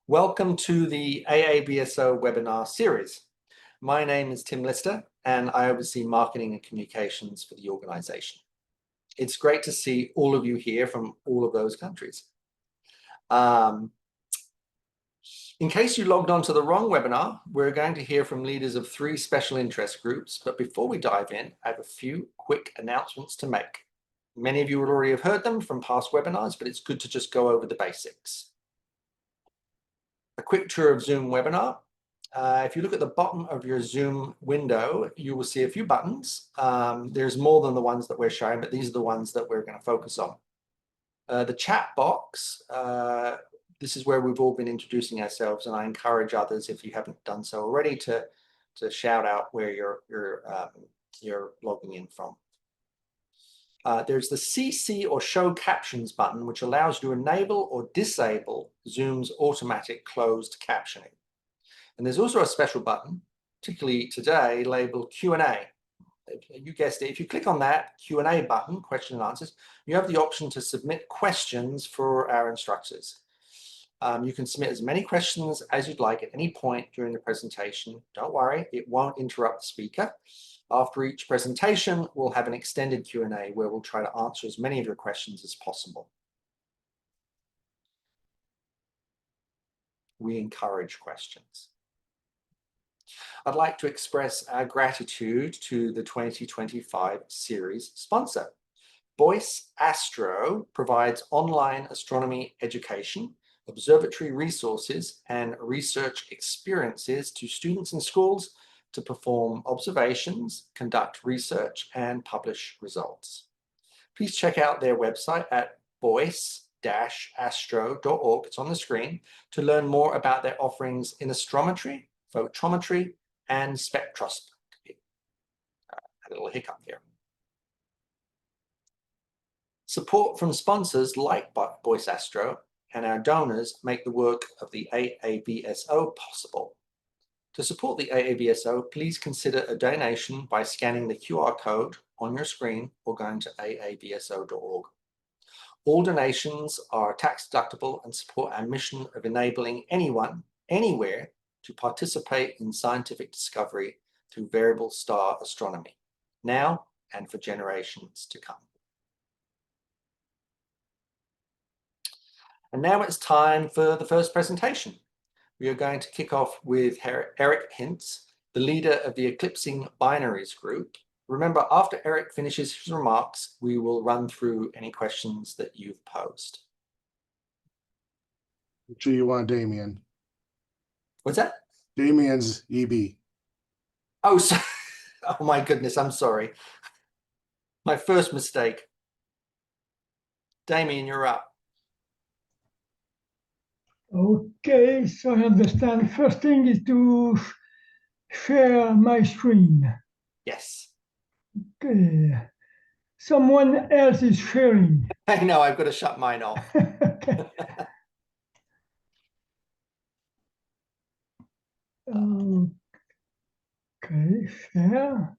Welcome to the AABSO webinar series. My name is Tim Lister and I oversee marketing and communications for the organization. It's great to see all of you here from all of those countries. In case you logged on to the wrong webinar, we're going to hear from leaders of 3 special interest groups. But before we dive in, I have a few quick announcements to make. Many of you will already have heard them from past webinars, but it's good to just go over the basics. A quick tour of Zoom webinar. If you look at the bottom of your Zoom window, you will see a few buttons. There's more than the ones that we're showing, but these are the ones that we're going to focus on. The chat box, this is where we've all been introducing ourselves, and I encourage others, if you haven't done so already, to shout out where you're logging in from. There's the CC or Show Captions button, which allows you to enable or disable Zoom's automatic closed captioning. And there's also a special button, particularly today, labeled Q&A. You guessed it. If you click on that Q&A button, question and answers, you have the option to submit questions for our instructors. You can submit as many questions as you'd like at any point during the presentation. Don't worry, it won't interrupt the speaker. After each presentation, we'll have an extended Q&A where we'll try to answer as many of your questions as possible. We encourage questions. I'd like to express our gratitude to the 2025 series sponsor. Boyce Astro provides online astronomy education, observatory resources, and research experiences to students in schools to perform observations, conduct research, and publish results. Please check out their website at boyce-astro.org, it's on the screen, to learn more about their offerings in astrometry, photometry, and spectroscopy. A little hiccup here. Support from sponsors like Boyce Astro and our donors make the work of the AABSO possible. To support the AABSO, please consider a donation by scanning the QR code on your screen or going to aabso.org. All donations are tax deductible and support our mission of enabling anyone, anywhere, to participate in scientific discovery through variable star astronomy, now and for generations to come. And now it's time for the first presentation. We are going to kick off with Eric Hintz, the leader of the Eclipsing Binaries group. Remember, after Eric finishes his remarks, we will run through any questions that you've posed. Make sure you want Damien. What's that? Damien's EB. Oh, so, oh my goodness, I'm sorry. My first mistake. Damien, you're up. Okay, so I understand. First thing is to share my screen. Yes. Okay. Someone else is sharing. I know, I've got to shut mine off. Okay. Okay, share.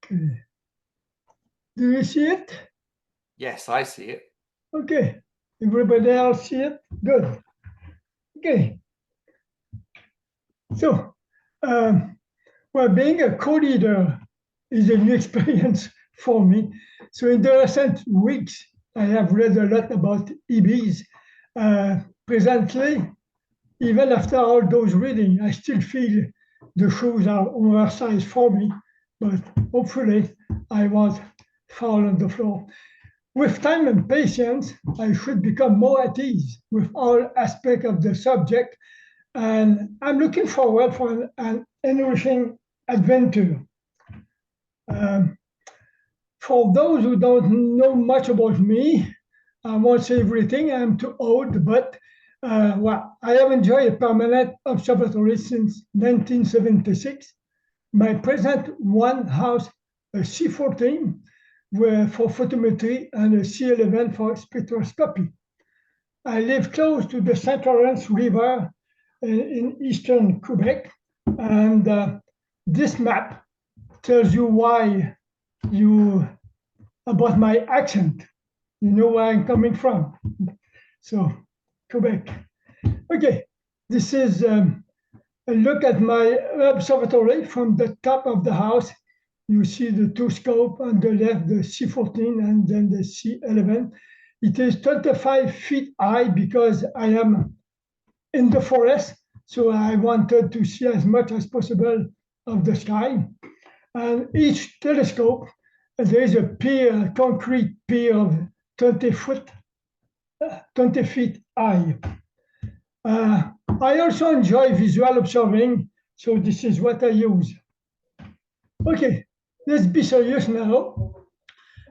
Okay. Do you see it? Yes, I see it. Okay. Everybody else see it? Good. Okay. So, well, being a co-leader is a new experience for me. So in the recent weeks, I have read a lot about EBs. Presently, even after all those reading, I still feel the shoes are oversized for me, but hopefully I won't fall on the floor. With time and patience, I should become more at ease with all aspects of the subject, and I'm looking forward for an enriching adventure. For those who don't know much about me, I won't say everything, I'm too old, but well, I have enjoyed a permanent observatory since 1976. My present one house a C14 for photometry and a C11 for spectroscopy. I live close to the St. Lawrence River in eastern Quebec, and this map tells you why you about my accent. You know where I'm coming from. So, Quebec. Okay, this is a look at my observatory from the top of the house. You see the two scopes on the left, the C14 and then the C11. It is 25 feet high because I am in the forest, so I wanted to see as much as possible of the sky. And each telescope, there is a pier, a concrete pier of 20 feet high. I also enjoy visual observing, so this is what I use. Okay, let's be serious now.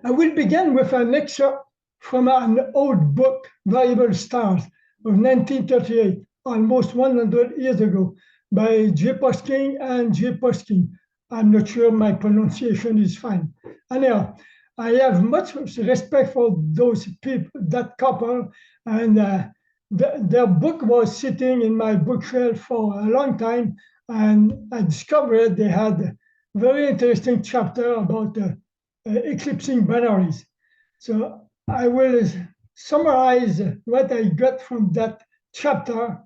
I will begin with an excerpt from an old book, Variable Stars, of 1938, almost 100 years ago, by J. Posking and J. Posking. I'm not sure my pronunciation is fine. Anyhow, I have much respect for those people, that couple, and their book was sitting in my bookshelf for a long time, and I discovered they had a very interesting chapter about eclipsing binaries. So I will summarize what I got from that chapter.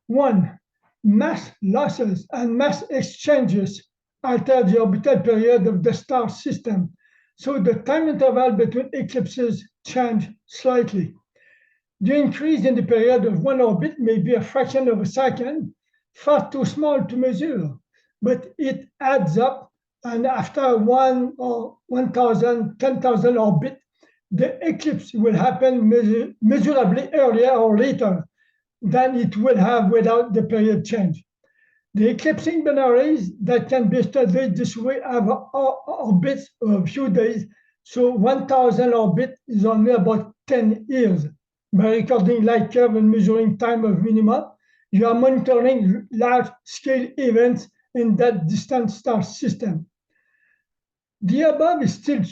1. Mass losses and mass exchanges alter the orbital period of the star system, so the time interval between eclipses change slightly. The increase in the period of one orbit may be a fraction of a second, far too small to measure, but it adds up, and after 1 or 1,000, 10,000 orbit, the eclipse will happen measurably earlier or later than it would have without the period change. The eclipsing binaries that can be studied this way have orbits of a few days, so 1,000 orbit is only about 10 years. By recording light curve and measuring time of minima, you are monitoring large-scale events in that distant star system. The above is still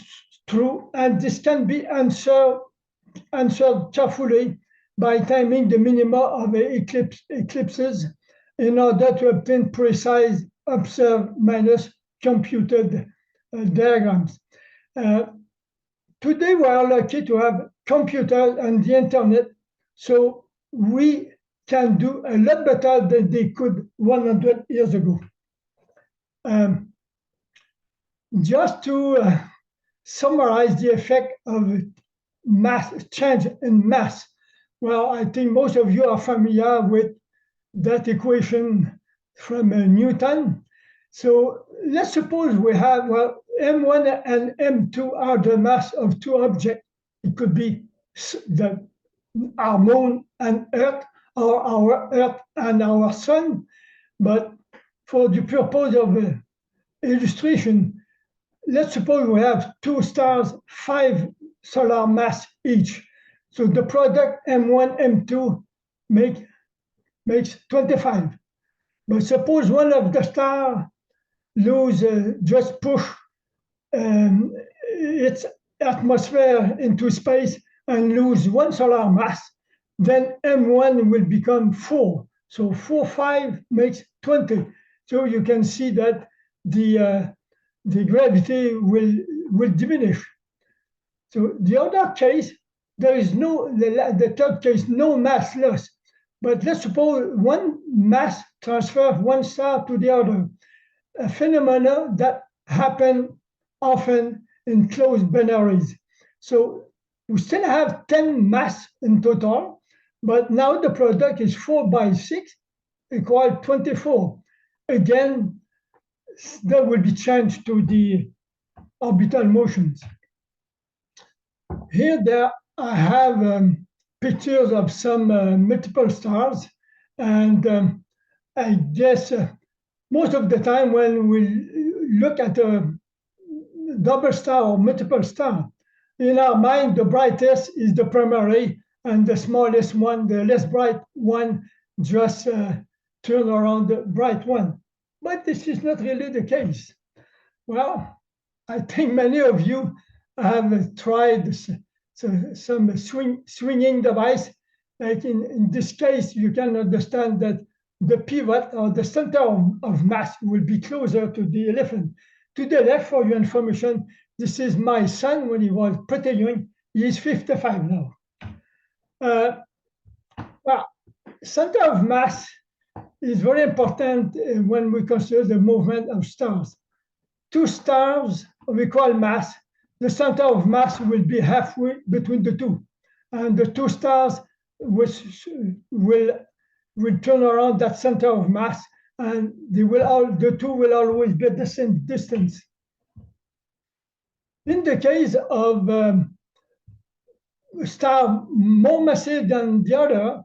true, and this can be answered carefully by timing the minima of eclipses in order to obtain precise observed minus computed diagrams. Today, we are lucky to have computers and the internet, so we can do a lot better than they could 100 years ago. Just to summarize the effect of mass change in mass. Well, I think most of you are familiar with that equation from Newton. So let's suppose we have, well, M1 and M2 are the mass of two objects. It could be our moon and Earth, or our Earth and our sun. But for the purpose of illustration, let's suppose we have two stars, 5 solar mass each. So the product M1, M2 makes 25. But suppose one of the stars just push its atmosphere into space and lose 1 solar mass, then M1 will become 4. So 4, 5 makes 20. So you can see that the gravity will diminish. So the other case, there is the third case, no mass loss. But let's suppose one mass transfers one star to the other, a phenomenon that happens often in closed binaries. So we still have 10 mass in total, but now the product is 4 by 6 equal 24. Again, there will be change to the orbital motions. Here I have pictures of some multiple stars, and I guess most of the time when we look at a double star or multiple star, in our mind the brightest is the primary, and the smallest one, the less bright one, just turn around the bright one. But this is not really the case. Well, I think many of you have tried some swinging device. Like in this case, you can understand that the pivot or the center of mass will be closer to the elephant. To the left, for your information, This is my son when he was pretty young. He is 55 now. Well, center of mass is very important when we consider the movement of stars. Two stars of equal mass, the center of mass will be halfway between the two. And the two stars which will turn around that center of mass, and the two will always be at the same distance. In the case of a star more massive than the other,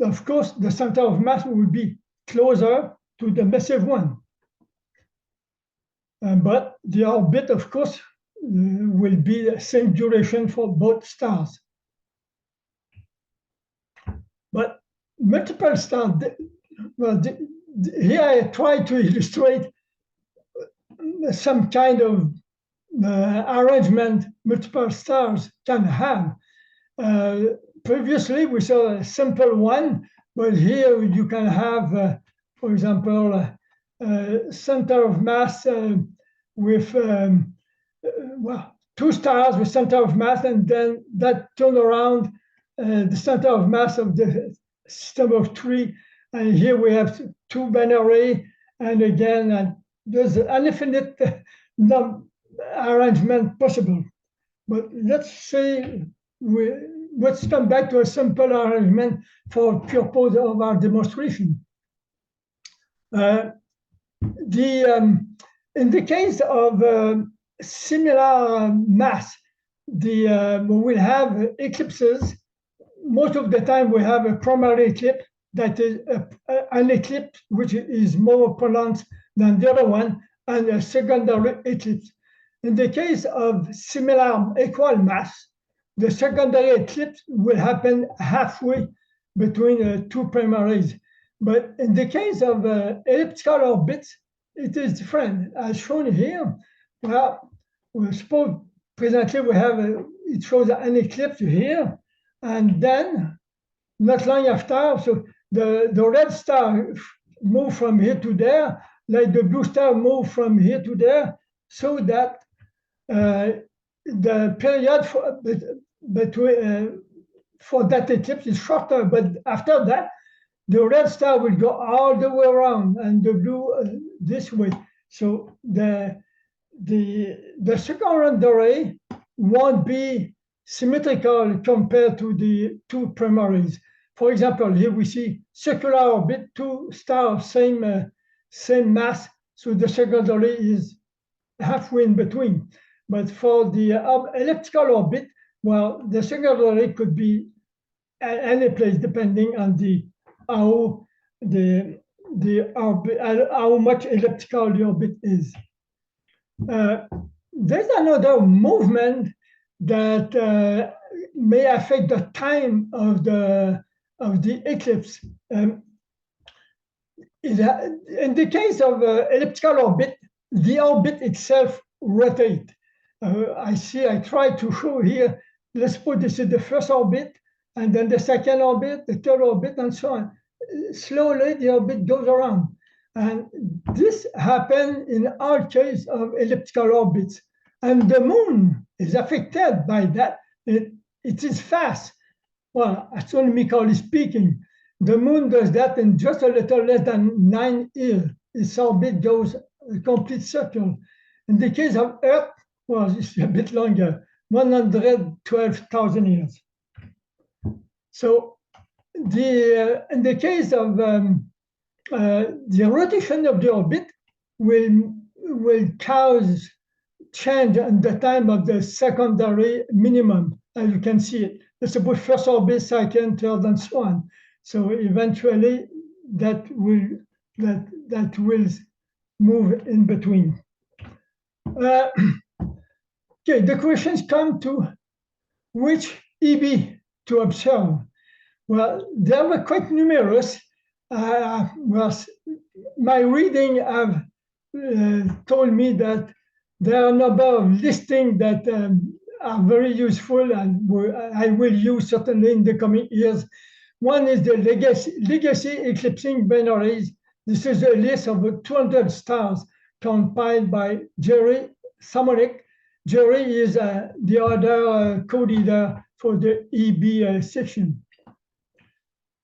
of course, the center of mass will be closer to the massive one. But the orbit, of course, will be the same duration for both stars. But multiple stars, well, here I try to illustrate some kind of arrangement multiple stars can have. Previously, we saw a simple one, but here you can have, for example, center of mass with well, two stars with center of mass, and then that turn around the center of mass of the system of three. And here we have two binary, and again, there's an infinite arrangement possible. But let's say let's come back to a simple arrangement for purpose of our demonstration. In the case of similar mass, we will have eclipses. Most of the time we have a primary eclipse that is an eclipse which is more pronounced than the other one, and a secondary eclipse. In the case of similar equal mass, the secondary eclipse will happen halfway between two primaries. But in the case of elliptical orbits, it is different. As shown here, well, we suppose presently we have it shows an eclipse here, and then not long after, so the red star move from here to there, like the blue star move from here to there, so that the period for that eclipse is shorter. But after that, the red star will go all the way around, and the blue this way. So the secondary won't be symmetrical compared to the two primaries. For example, here we see circular orbit, two stars, same mass, so the secondary is halfway in between. But for the elliptical orbit, well, the secondary could be at any place depending on how much elliptical the orbit is. There's another movement that may affect the time of the eclipse. In the case of elliptical orbit, the orbit itself rotates. I try to show here, let's suppose this is the first orbit, and then the second orbit, the third orbit, and so on. Slowly, the orbit goes around. And this happens in all cases of elliptical orbits. And the moon is affected by that. It is fast. Well, astronomically speaking, the moon does that in just a little less than 9 years. Its orbit goes a complete circle. In the case of Earth, well, it's a bit longer, 112,000 years. So in the case of the rotation of the orbit will cause change in the time of the secondary minimum, as you can see it. Let's suppose first orbit, second, third, and so on. So eventually that will move in between. Okay, the questions come to which EB to observe. Well, they were quite numerous. My reading have told me that there are a number of listings that are very useful, and I will use certainly in the coming years. One is the legacy Eclipsing Binaries. This is a list of 200 stars compiled by Jerry Samonik Jerry is the other co-leader for the EB section.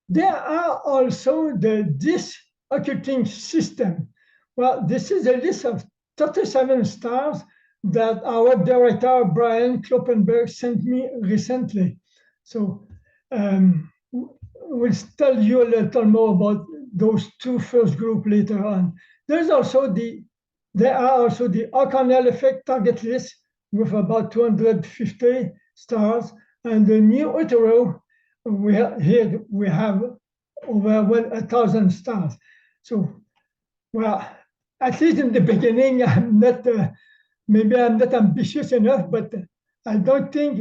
There are also the disk occulting system. Well, this is a list of 37 stars that our director, Brian Kloppenberg, sent me recently. So we'll tell you a little more about those two first group later on. There are also the O'Connell effect target list with about 250 stars, and the new hetero, we have over 1,000 stars. So, well, at least in the beginning, I'm not maybe I'm not ambitious enough, but I don't think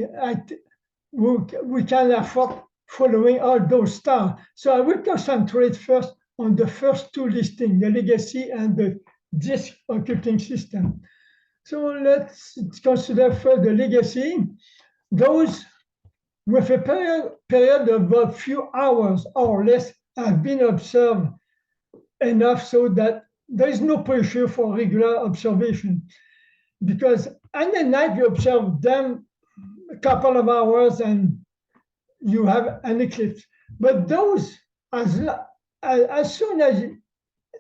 we can afford following all those stars. So I will concentrate first on the first two listings, the legacy and the disk occulting system. So let's consider first the legacy. Those with a period of a few hours or less have been observed enough so that there is no pressure for regular observation. Because at the night you observe them a couple of hours and you have an eclipse. But those, as soon as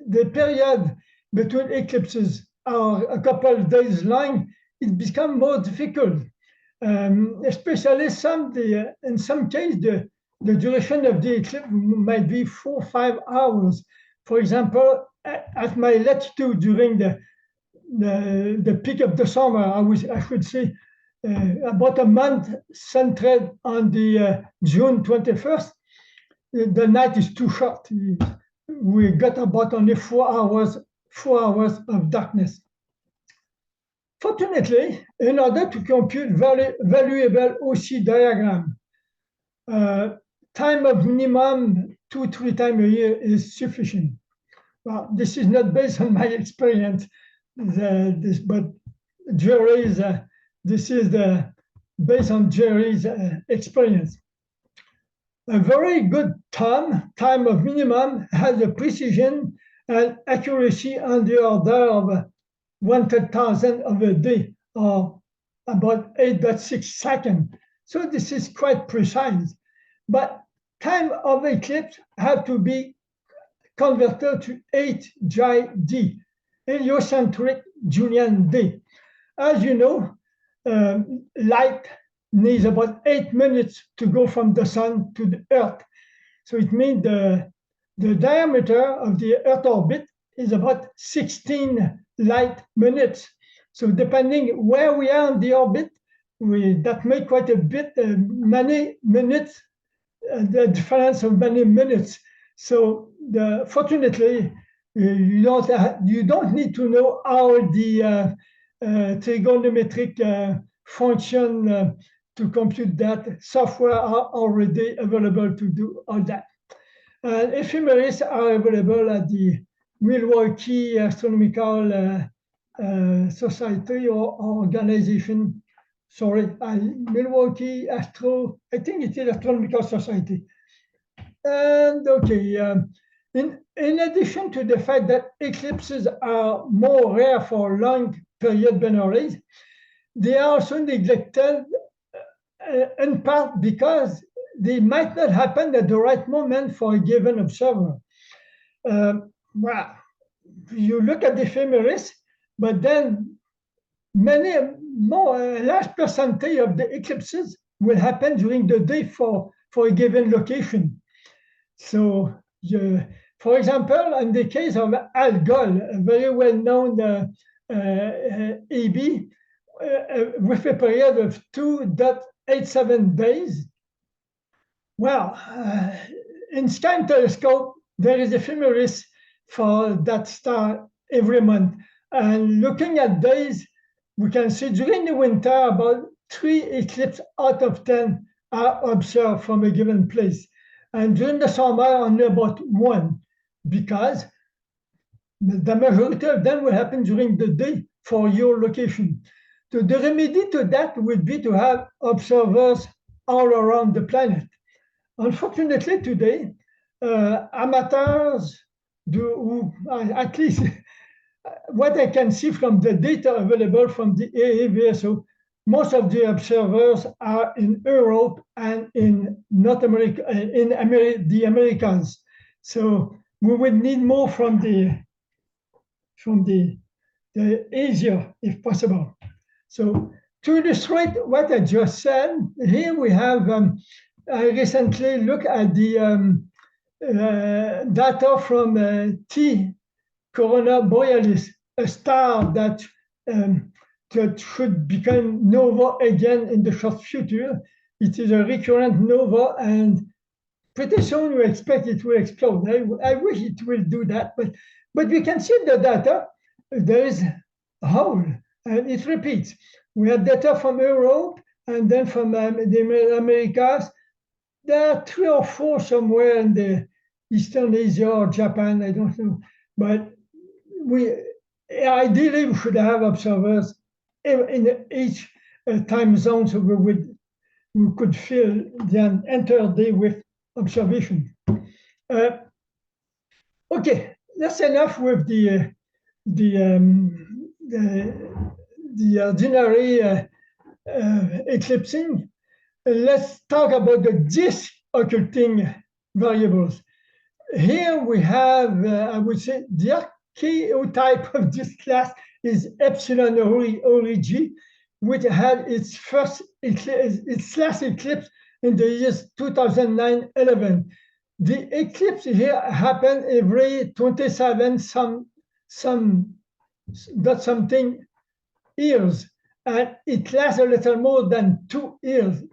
the period between eclipses are a couple of days long, it becomes more difficult. Especially in some cases, the duration of the eclipse might be 4 or 5 hours. For example, at my latitude during the peak of the summer, I should say about a month centered on the June 21st, the night is too short. We got about only 4 hours of darkness. Fortunately, in order to compute valuable OC diagram, time of minimum 2-3 times a year is sufficient. Well, this is not based on my experience, but Jerry's. This is based on Jerry's experience. A very good time of minimum has a precision and accuracy on the order of 1/10,000 of a day, or about 8.6 seconds. So this is quite precise. But time of eclipse have to be converted to HJD, heliocentric Julian day. As you know, light needs about 8 minutes to go from the sun to the Earth. So it means the diameter of the Earth orbit is about 16 light minutes. So depending where we are on the orbit, that makes quite a bit, many minutes, the difference of many minutes. So fortunately, you don't need to know how the trigonometric function to compute that. Software are already available to do all that. Ephemeris are available at the Milwaukee Astronomical Society or organization. Sorry, Milwaukee Astro, I think it is Astronomical Society. And okay, in addition to the fact that eclipses are more rare for long period binaries, they are also neglected in part because they might not happen at the right moment for a given observer. Well, you look at the ephemeris, but then a large percentage of the eclipses will happen during the day for a given location. So, for example, in the case of Algol, a very well-known EB, with a period of 2.87 days, well, in Sky Telescope, there is ephemeris for that star every month. And looking at days, we can see during the winter about 3 eclipses out of 10 are observed from a given place. And during the summer, only about 1, because the majority of them will happen during the day for your location. So the remedy to that would be to have observers all around the planet. Unfortunately, today, amateurs do, at least what I can see from the data available from the AAVSO, most of the observers are in Europe and in North America, the Americas. So we would need more from the Asia, if possible. So to illustrate what I just said, here we have, I recently looked at the data from T Corona Borealis, a star that should become nova again in the short future. It is a recurrent nova, and pretty soon we expect it will explode. I wish it will do that, but we can see the data. There is a hole, and it repeats. We have data from Europe and then from the Americas. There are 3 or 4 somewhere in the Eastern Asia or Japan, I don't know. But ideally we should have observers in each time zone, so we could fill the entire day with observation. Okay, that's enough with the ordinary eclipsing. Let's talk about the disk occulting variables. Here we have, I would say, the archetype of this class is Epsilon Origi, which had its last eclipse in the years 2009-11. The eclipse here happened every 27 something years, and it lasts a little more than 2 years.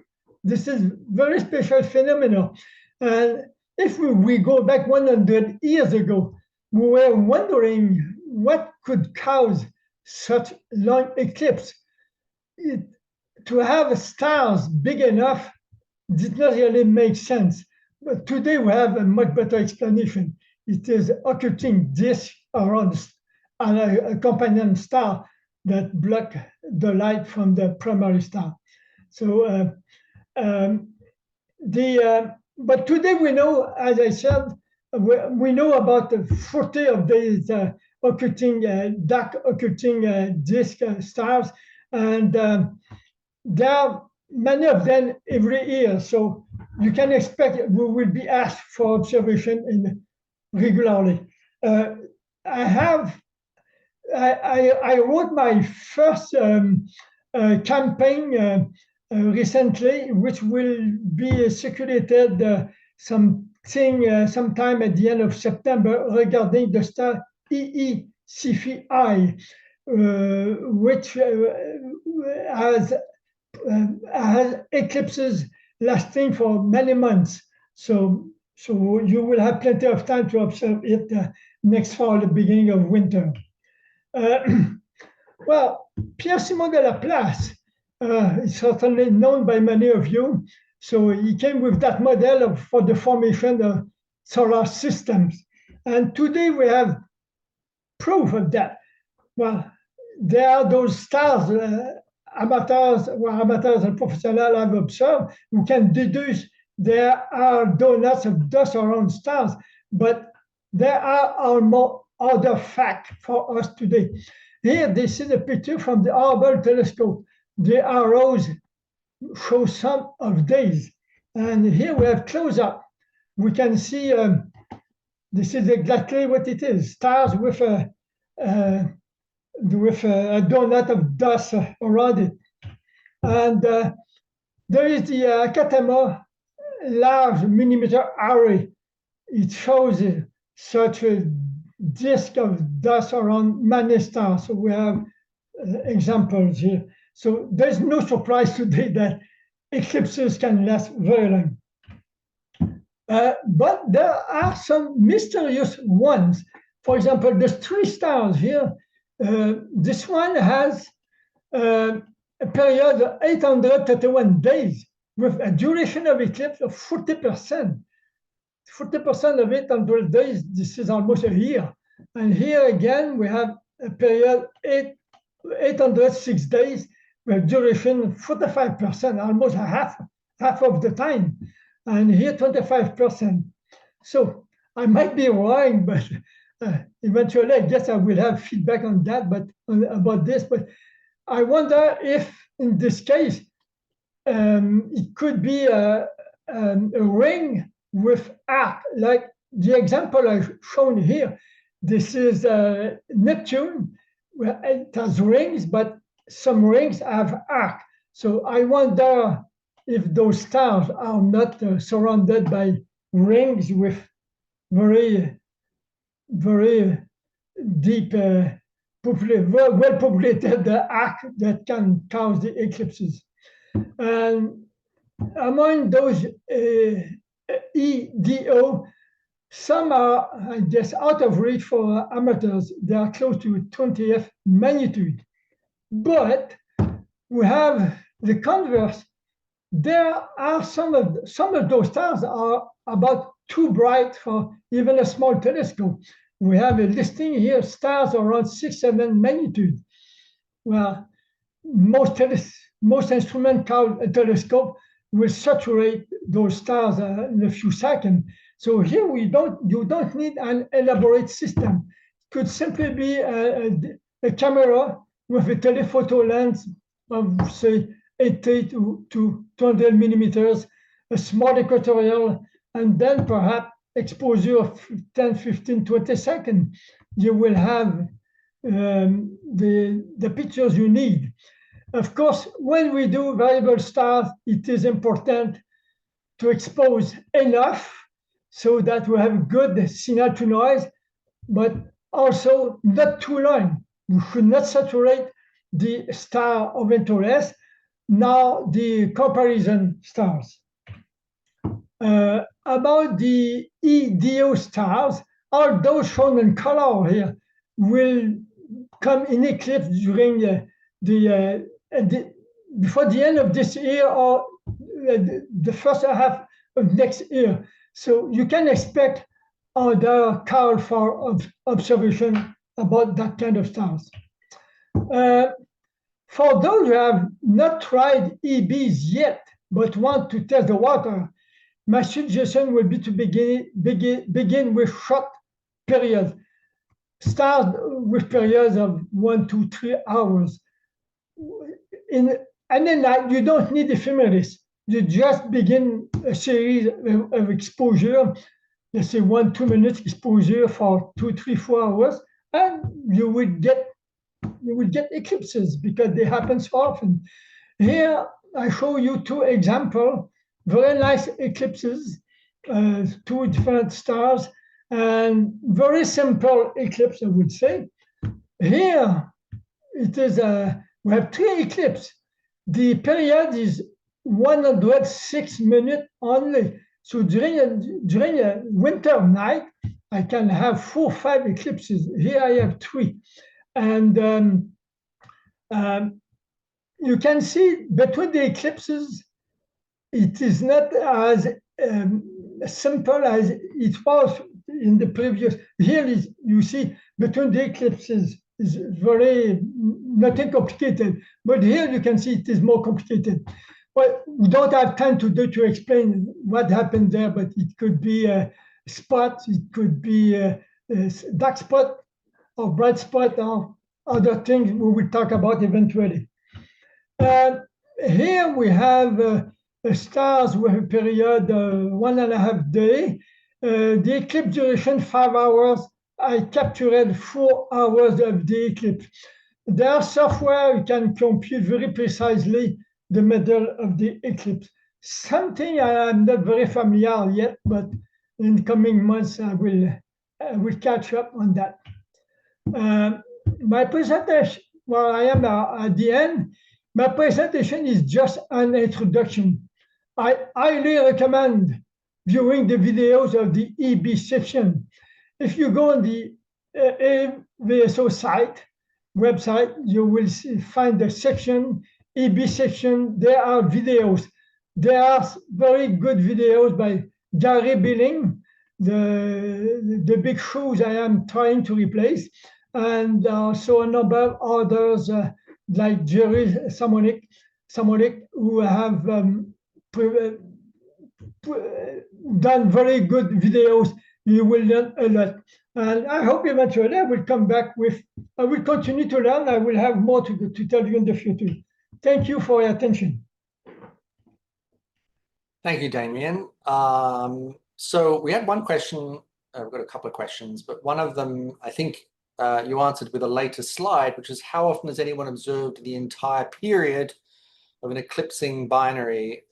This is very special phenomenon. And if we go back 100 years ago, we were wondering what could cause such long eclipse. To have stars big enough did not really make sense. But today we have a much better explanation. It is occulting disk around a companion star that block the light from the primary star. So, but today we know, as I said, we know about the 40 of these dark occulting disk stars, and there are many of them every year. So you can expect we will be asked for observation regularly. I wrote my first campaign recently, which will be circulated sometime at the end of September, regarding the star EE-Cepheid, which has eclipses lasting for many months. So you will have plenty of time to observe it next fall, the beginning of winter. Well, Pierre-Simon de Laplace is certainly known by many of you. So he came with that model for the formation of solar systems. And today we have proof of that. Well, there are those stars, amateurs and professionals have observed, who can deduce there are donuts of dust around stars, but there are more other facts for us today. Here, this is a picture from the Hubble telescope. The arrows show some of days. And here we have close-up. We can see, this is exactly what it is, stars with a donut of dust around it. And there is the Akatama large millimeter array. It shows such a disk of dust around many stars. So we have examples here. So there's no surprise today that eclipses can last very long. But there are some mysterious ones. For example, there's 3 stars here. This one has a period of 831 days with a duration of eclipse of 40%. 40% of 800 days, this is almost a year. And here again, we have a period 806 days with duration 45%, almost half of the time. And here 25%. So I might be wrong, but eventually I guess I will have feedback on that, but about this. But I wonder if in this case, it could be a ring with arc, like the example I've shown here. This is Neptune, where it has rings, but some rings have arc. So I wonder if those stars are not surrounded by rings with very, very deep, well-populated arc that can cause the eclipses. And among those EDO, some are, I guess, out of reach for amateurs. They are close to 20th magnitude. But we have the converse. There are some of those stars are about too bright for even a small telescope. We have a listing here, stars around 6-7 magnitude. Well, most instrument called a telescope will saturate those stars in a few seconds. So here you don't need an elaborate system. It could simply be a camera with a telephoto lens of say 80 to 200 millimeters, a small equatorial, and then perhaps exposure of 10, 15, 20 seconds. You will have the pictures you need. Of course, when we do variable stars, it is important to expose enough so that we have good signal to noise, but also not too long. We should not saturate the star of interest. Now, the comparison stars. About the EDO stars, all those shown in color here will come in eclipse during before the end of this year or the first half of next year. So you can expect other call for observation about that kind of stars. For those who have not tried EBs yet, but want to test the water, my suggestion would be to begin with short periods. Start with periods of 1 to 3 hours. And then you don't need ephemeris. You just begin a series of exposure, let's say 1-2 minutes exposure for 2, 3, 4 hours, and you will get eclipses because they happen so often. Here I show you 2 examples, very nice eclipses, 2 different stars, and very simple eclipse, I would say. Here it is we have 3 eclipses. The period is 106 minutes only. So during a winter night, I can have 4 or 5 eclipses. Here I have 3. And you can see between the eclipses, it is not as simple as it was in the previous. Here you see between the eclipses is very nothing complicated, but here you can see it is more complicated. Well, we don't have time to explain what happened there, but it could be a spot, it could be a dark spot or bright spot or other things we will talk about eventually. Here we have stars with a period 1.5 days. The eclipse duration 5 hours. I captured 4 hours of the eclipse. There are software you can compute very precisely the middle of the eclipse. Something I am not very familiar yet, but in the coming months I will catch up on that. My presentation, well, I am at the end. My presentation is just an introduction. I highly recommend viewing the videos of the EB section. If you go on the AVSO website, you will find the section, EB section. There are videos. There are very good videos by Gary Billing, the big shoes I am trying to replace, and also a number of others like Jerry Samonik, who have done very good videos. You will learn a lot. And I hope eventually I will come back with, I will continue to learn. I will have more to tell you in the future. Thank you for your attention. Thank you, Damien. So we had one question, we've got a couple of questions, but one of them, I think you answered with a later slide, which is how often has anyone observed the entire period of an eclipsing binary,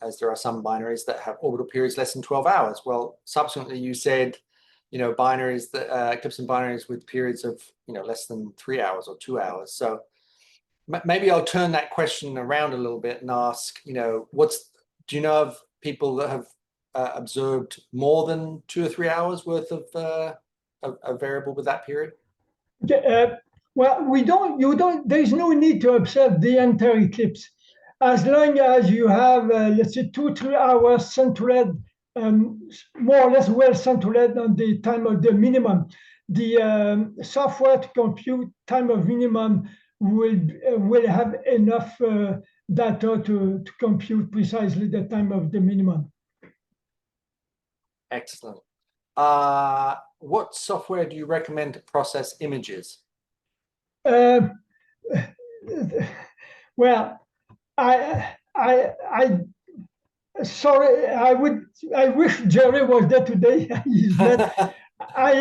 as there are some binaries that have orbital periods less than 12 hours. Well, subsequently you said, binaries that eclipsing binaries with periods of, less than 3 hours or 2 hours. So maybe I'll turn that question around a little bit and ask, do you know of people that have observed more than 2 or 3 hours worth of a variable with that period? Okay, well, there's no need to observe the entire eclipse. As long as you have, let's say, 2-3 hours centered, more or less well centered on the time of the minimum. The software to compute time of minimum will have enough data to compute precisely the time of the minimum. Excellent. What software do you recommend to process images? Well, sorry, I wish Jerry was there today. He's not. I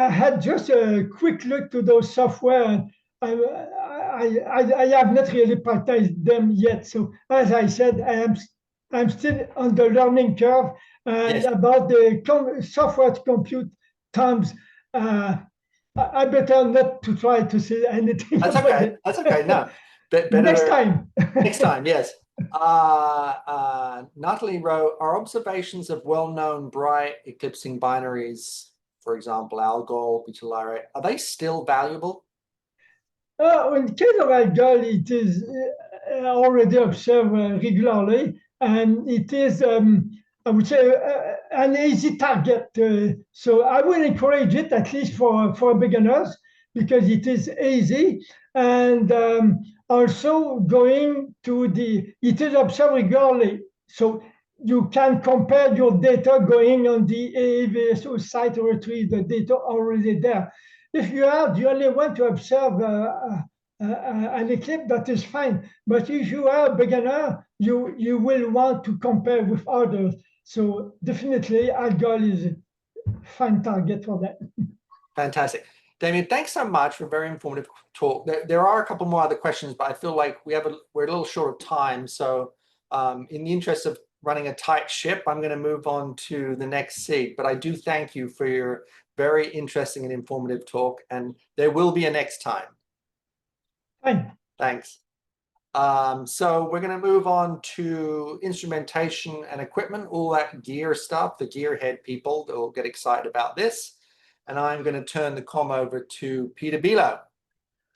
had just a quick look to those software. I have not really practiced them yet. So as I said, I'm still on the learning curve, and Yes. about the software to compute times. I better not to try to say anything. That's okay. That's okay. No, better Next time. Next time, yes. Natalie wrote, are observations of well-known bright eclipsing binaries, for example, Algol, Beta, are they still valuable? In the case of Algol, it is already observed regularly, and it is, I would say, an easy target. So I will encourage it, at least for beginners, because it is easy. And also going to it is observed regularly. So you can compare your data going on the AAVSO site or retrieve the data already there. If you only want to observe an eclipse, that is fine. But if you are a beginner, you will want to compare with others. So definitely, Algol is a fine target for that. Fantastic. Damien, thanks so much for a very informative talk. There are a couple more other questions, but I feel like we're a little short of time. So in the interest of running a tight ship, I'm going to move on to the next SIG. But I do thank you for your very interesting and informative talk, and there will be a next time. Fine. Thanks. So we're going to move on to instrumentation and equipment, all that gear stuff, the gearhead people that will get excited about this. And I'm going to turn the comm over to Peter Bealo.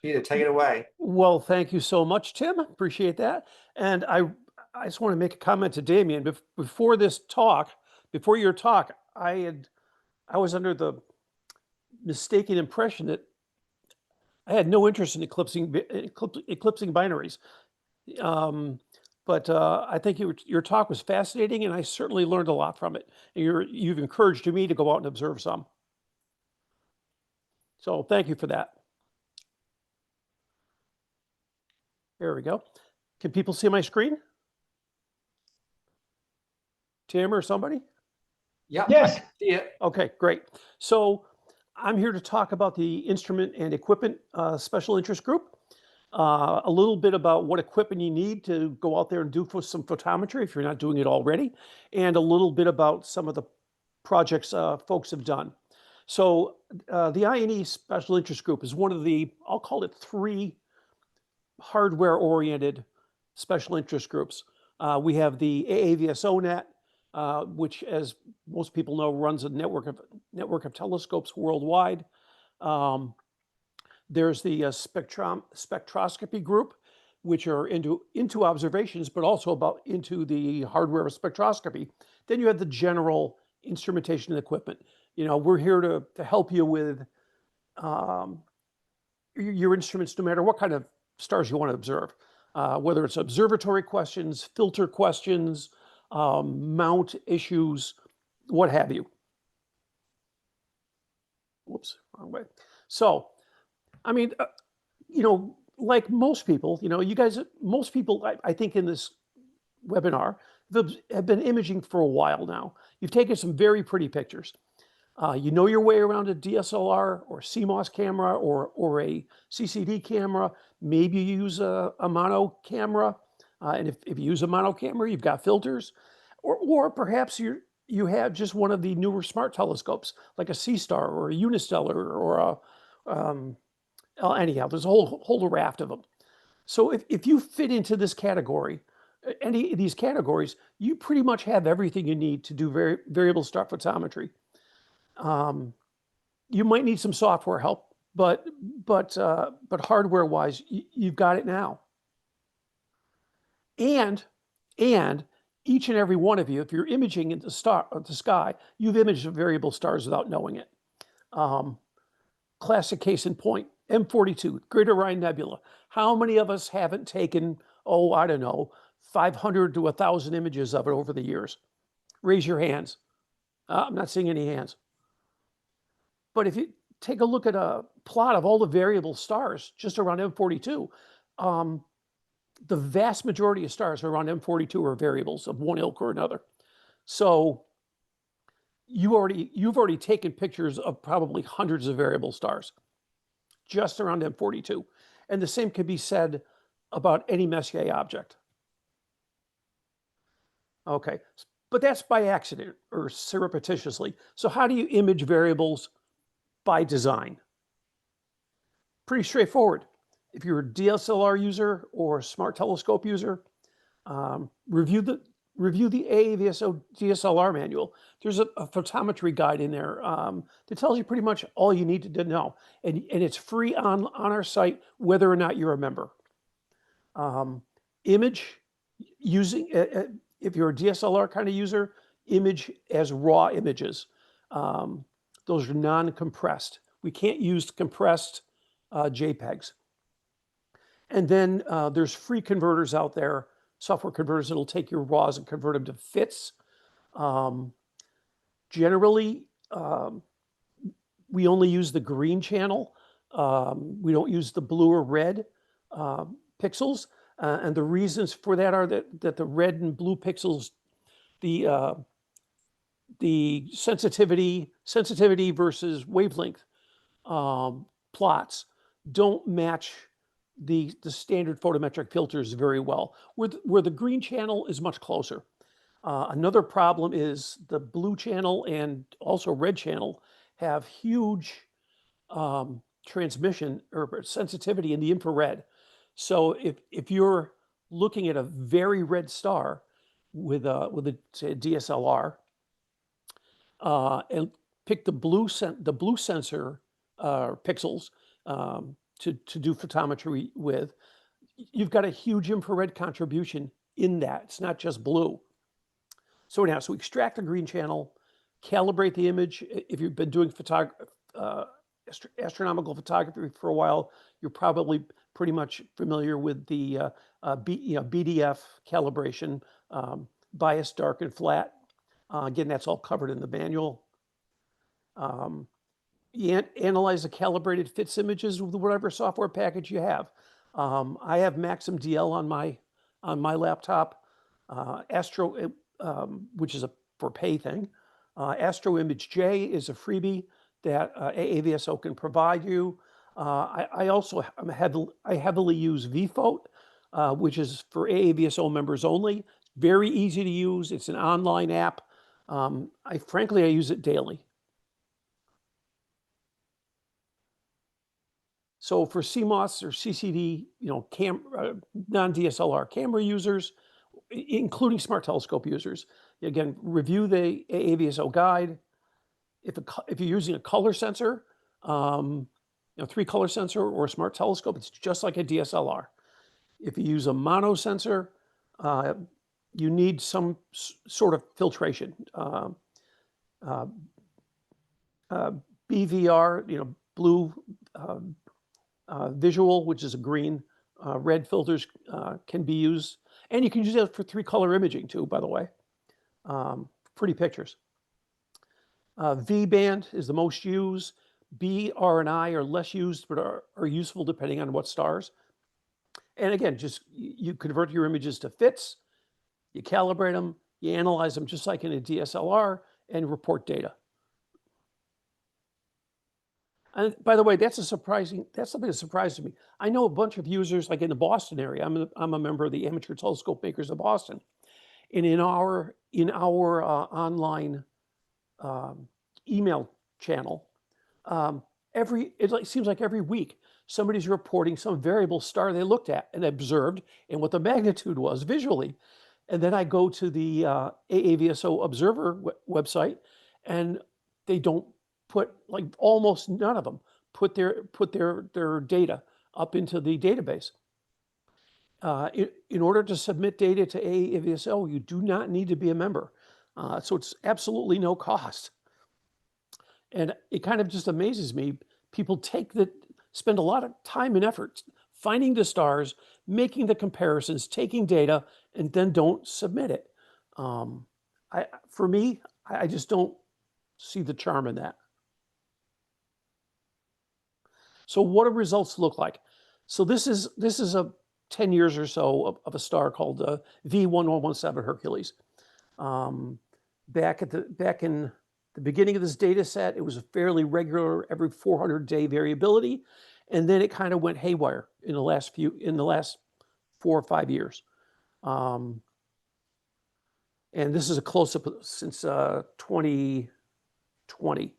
Peter, take it away. Well, thank you so much, Tim. Appreciate that. And I just want to make a comment to Damien. Before your talk, I was under the mistaken impression that I had no interest in eclipsing binaries. But I think your talk was fascinating, and I certainly learned a lot from it. And you've encouraged me to go out and observe some. So thank you for that. There we go. Can people see my screen? Tim or somebody? Yeah. Yes. Yeah. Okay, great. So I'm here to talk about the instrument and equipment special interest group. A little bit about what equipment you need to go out there and do some photometry if you're not doing it already, and a little bit about some of the projects folks have done. So the I&E special interest group is one of the, I'll call it 3 hardware-oriented special interest groups. We have the AAVSOnet, which, as most people know, runs a network of telescopes worldwide. There's the spectroscopy group, which are into observations, but also into the hardware of spectroscopy. Then you have the general instrumentation and equipment. We're here to help you with your instruments, no matter what kind of stars you want to observe, whether it's observatory questions, filter questions, mount issues, what have you. Whoops, wrong way. So, I mean, like most people, you guys, most people, I think in this webinar have been imaging for a while now. You've taken some very pretty pictures. You know your way around a DSLR or CMOS camera or a CCD camera. Maybe you use a mono camera. And if you use a mono camera, you've got filters. Or perhaps you have just one of the newer smart telescopes, like a C-Star or a Unistellar or anyhow, there's a whole raft of them. So if you fit into this category, any of these categories, you pretty much have everything you need to do variable star photometry. You might need some software help, but hardware-wise, you've got it now. And each and every one of you, if you're imaging in the sky, you've imaged variable stars without knowing it. Classic case in point, M42, Great Orion Nebula. How many of us haven't taken, I don't know, 500 to 1,000 images of it over the years? Raise your hands. I'm not seeing any hands. But if you take a look at a plot of all the variable stars just around M42, the vast majority of stars around M42 are variables of one ilk or another. So you've already taken pictures of probably hundreds of variable stars just around M42. And the same can be said about any Messier object. Okay, but that's by accident or surreptitiously. So how do you image variables by design? Pretty straightforward. If you're a DSLR user or a smart telescope user, review the AAVSO DSLR manual. There's a photometry guide in there that tells you pretty much all you need to know. And it's free on our site, whether or not you're a member. Image using, if you're a DSLR kind of user, image as raw images. Those are non-compressed. We can't use compressed JPEGs. And then there's free converters out there, software converters that'll take your RAWs and convert them to FITs. Generally, we only use the green channel. We don't use the blue or red pixels. And the reasons for that are that the red and blue pixels, the sensitivity versus wavelength plots don't match the standard photometric filters very well, where the green channel is much closer. Another problem is the blue channel and also red channel have huge transmission or sensitivity in the infrared. So if you're looking at a very red star with say a DSLR and pick the blue sensor pixels to do photometry with, you've got a huge infrared contribution in that. It's not just blue. So now, so extract the green channel, calibrate the image. If you've been doing astronomical photography for a while, you're probably pretty much familiar with the BDF calibration, bias, dark, and flat. Again, that's all covered in the manual. You analyze the calibrated FITS images with whatever software package you have. I have Maxim DL on my laptop. Astro, which is a for pay thing. Astro Image J is a freebie that AAVSO can provide you. I also heavily use VPhoto, which is for AAVSO members only. Very easy to use. It's an online app. Frankly, I use it daily. So for CMOS or CCD, non-DSLR camera users, including smart telescope users, again, review the AAVSO guide. If you're using a color sensor, 3-color sensor or a smart telescope, it's just like a DSLR. If you use a mono sensor, you need some sort of filtration. BVR, blue visual, which is a green, red filters can be used. And you can use that for 3-color imaging too, by the way. Pretty pictures. V-band is the most used. B, R, and I are less used, but are useful depending on what stars. And again, just you convert your images to fits, you calibrate them, you analyze them just like in a DSLR, and report data. And by the way, that's something that surprises me. I know a bunch of users, like in the Boston area. I'm a member of the Amateur Telescope Makers of Boston, and in our online email channel, it seems like every week somebody's reporting some variable star they looked at and observed and what the magnitude was visually. And then I go to the AAVSO Observer website, and they don't put, like almost none of them put their data up into the database. In order to submit data to AAVSO, you do not need to be a member. So it's absolutely no cost. And it kind of just amazes me. People spend a lot of time and effort finding the stars, making the comparisons, taking data, and then don't submit it. For me, I just don't see the charm in that. So what do results look like? So this is a 10 years or so of a star called V1117 Hercules. Back in the beginning of this data set, it was a fairly regular every 400-day variability, and then it kind of went haywire in the last 4 or 5 years. And this is a close-up since 2020.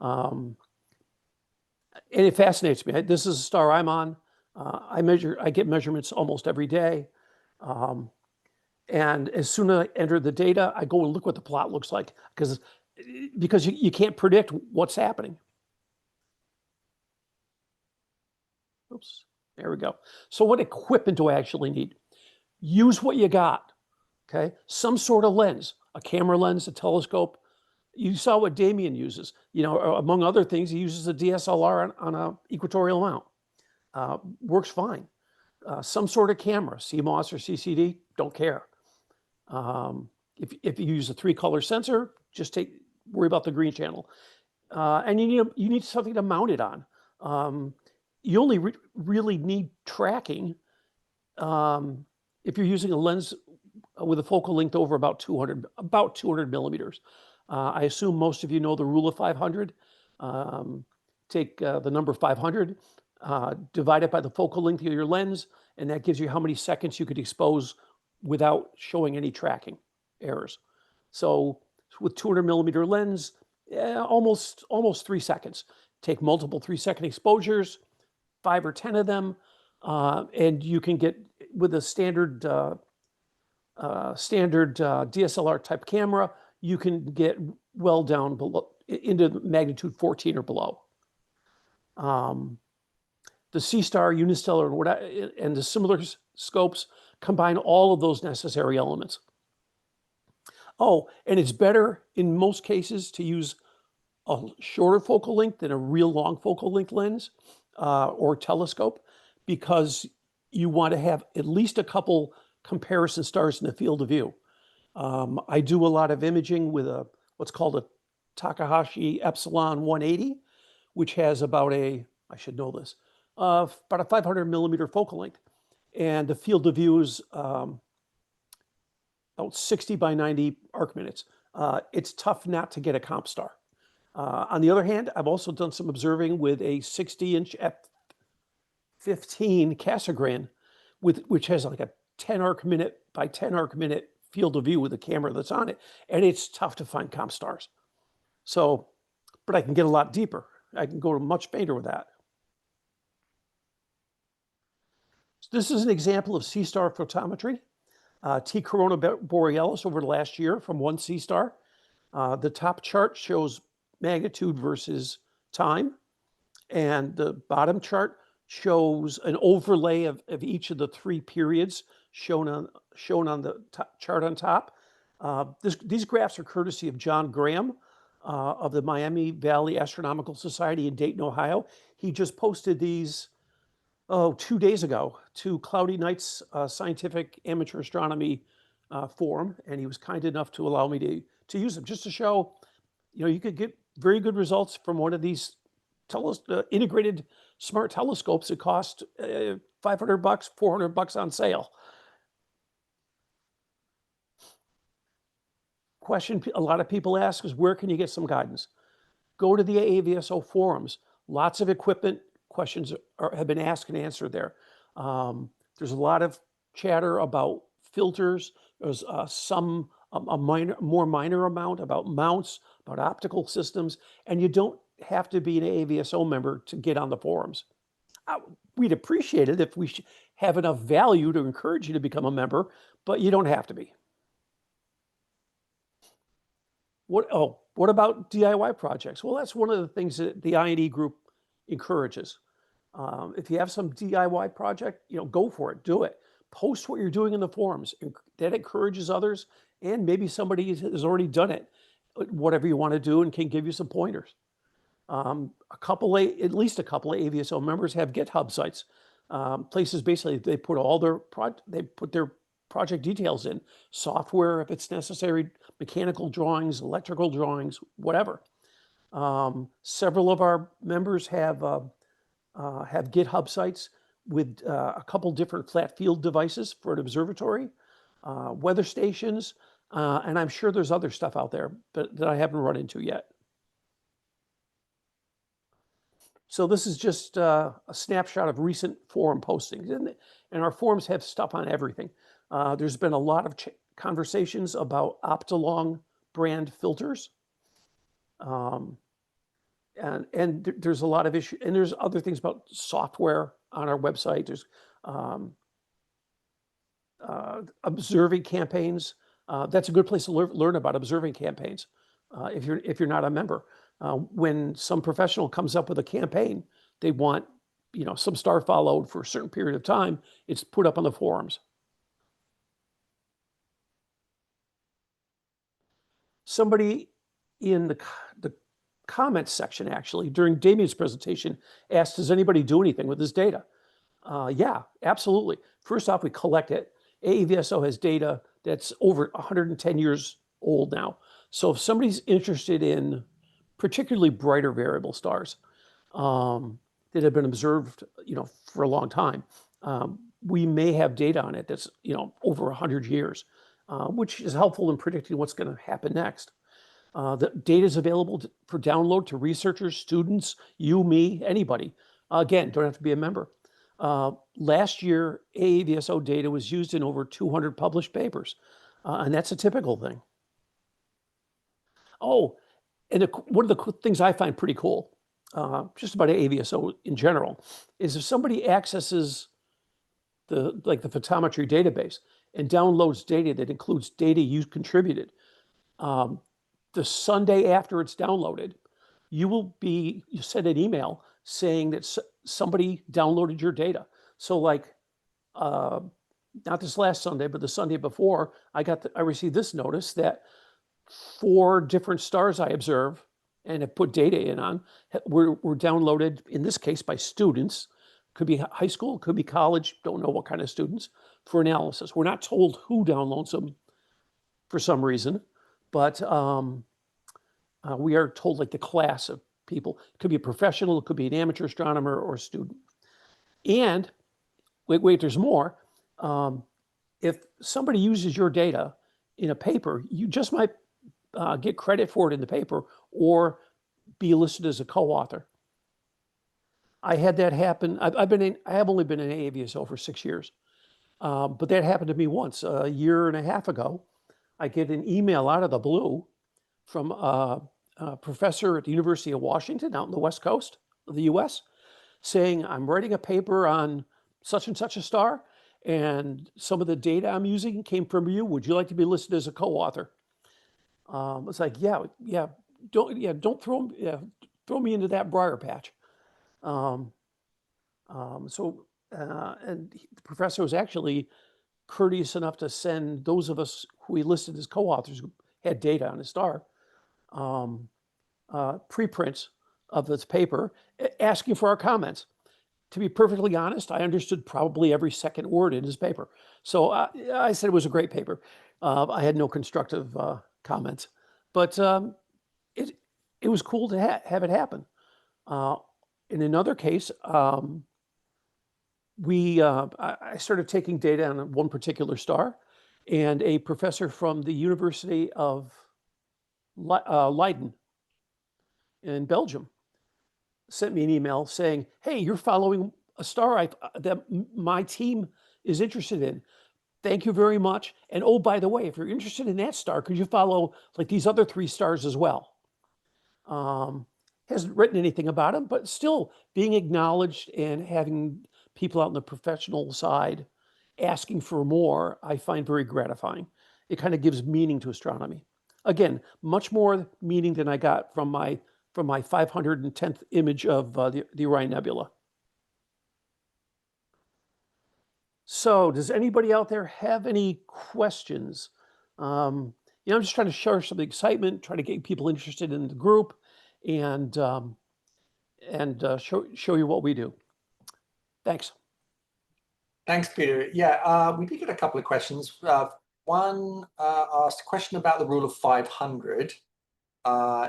And it fascinates me. This is a star I'm on. I get measurements almost every day. And as soon as I enter the data, I go and look what the plot looks like, because you can't predict what's happening. Oops, there we go. So what equipment do I actually need? Use what you got, okay? Some sort of lens, a camera lens, a telescope. You saw what Damien uses. Among other things, he uses a DSLR on an equatorial mount. Works fine. Some sort of camera, CMOS or CCD, don't care. If you use a 3-color sensor, just worry about the green channel. And you need something to mount it on. You only really need tracking if you're using a lens with a focal length over about 200 millimeters. I assume most of you know the rule of 500. Take the number 500, divide it by the focal length of your lens, and that gives you how many seconds you could expose without showing any tracking errors. So with 200 millimeter lens, almost 3 seconds. Take multiple 3-second exposures, 5 or 10 of them, and you can get, with a standard DSLR type camera, you can get well down below into magnitude 14 or below. The C-Star, Unistellar, and the similar scopes combine all of those necessary elements. Oh, and it's better in most cases to use a shorter focal length than a real long focal length lens or telescope, because you want to have at least a couple comparison stars in the field of view. I do a lot of imaging with what's called a Takahashi Epsilon 180, which has about a 500 millimeter focal length. And the field of view is about 60 by 90 arc minutes. It's tough not to get a comp star. On the other hand, I've also done some observing with a 60-inch f15 Cassegrain, which has like a 10 arc minute by 10 arc minute field of view with the camera that's on it. And it's tough to find comp stars. So, but I can get a lot deeper. I can go much fainter with that. So this is an example of C-star photometry. T Corona Borealis over the last year from one C-star. The top chart shows magnitude versus time. And the bottom chart shows an overlay of each of the 3 periods shown on the chart on top. These graphs are courtesy of John Graham of the Miami Valley Astronomical Society in Dayton, Ohio. He just posted these 2 days ago to Cloudy Nights Scientific Amateur Astronomy Forum, and he was kind enough to allow me to use them just to show, you could get very good results from one of these integrated smart telescopes that cost $500, $400 on sale. Question a lot of people ask is, where can you get some guidance? Go to the AAVSO forums. Lots of equipment questions have been asked and answered there. There's a lot of chatter about filters. There's more minor amount about mounts, about optical systems, and you don't have to be an AAVSO member to get on the forums. We'd appreciate it if we have enough value to encourage you to become a member, but you don't have to be. What about DIY projects? Well, that's one of the things that the I&E group encourages. If you have some DIY project, go for it, do it. Post what you're doing in the forums. That encourages others, and maybe somebody has already done it, whatever you want to do, and can give you some pointers. At least a couple of AVSO members have GitHub sites, places basically they put all their project details in, software if it's necessary, mechanical drawings, electrical drawings, whatever. Several of our members have GitHub sites with a couple different flat field devices for an observatory, weather stations, and I'm sure there's other stuff out there that I haven't run into yet. So this is just a snapshot of recent forum postings, and our forums have stuff on everything. There's been a lot of conversations about Optilong brand filters. And there's a lot of issues, and there's other things about software on our website. There's observing campaigns. That's a good place to learn about observing campaigns if you're not a member. When some professional comes up with a campaign, they want some star followed for a certain period of time, it's put up on the forums. Somebody in the comments section, actually, during Damien's presentation, asked, does anybody do anything with this data? Yeah, absolutely. First off, we collect it. AAVSO has data that's over 110 years old now. So if somebody's interested in particularly brighter variable stars that have been observed, for a long time, we may have data on it that's, over 100 years, which is helpful in predicting what's going to happen next. The data is available for download to researchers, students, you, me, anybody. Again, don't have to be a member. Last year, AAVSO data was used in over 200 published papers, and that's a typical thing. Oh, and one of the things I find pretty cool, just about AAVSO in general, is if somebody accesses the photometry database and downloads data that includes data you contributed, the Sunday after it's downloaded, you send an email saying that somebody downloaded your data. So not this last Sunday, but the Sunday before, I received this notice that 4 different stars I observe and have put data in on were downloaded, in this case, by students. Could be high school, could be college, don't know what kind of students, for analysis. We're not told who downloads them for some reason, but we are told the class of people. It could be a professional, it could be an amateur astronomer or a student. And wait, there's more. If somebody uses your data in a paper, you just might get credit for it in the paper or be listed as a co-author. I had that happen. I have only been in AAVSO for 6 years, but that happened to me once, a year and a half ago. I get an email out of the blue from a professor at the University of Washington out in the West Coast of the US saying, I'm writing a paper on such and such a star, and some of the data I'm using came from you. Would you like to be listed as a co-author? It's like, don't throw me into that briar patch. And the professor was actually courteous enough to send those of us who he listed as co-authors who had data on his star preprints of this paper, asking for our comments. To be perfectly honest, I understood probably every second word in his paper. So I said it was a great paper. I had no constructive comments, but it was cool to have it happen. in another case, I started taking data on one particular star, and a professor from the University of Leiden in Belgium sent me an email saying, "Hey, you're following a star that my team is interested in. Thank you very much. And oh, by the way, if you're interested in that star, could you follow like these other 3 stars as well?" Hasn't written anything about them, but still being acknowledged and having people out on the professional side asking for more, I find very gratifying. It kind of gives meaning to astronomy. Again, much more meaning than I got from my 510th image of the Orion Nebula. So does anybody out there have any questions? I'm just trying to share some excitement, try to get people interested in the group, and show you what we do. Thanks. Thanks, Peter. Yeah, we did get a couple of questions. One asked a question about the rule of 500.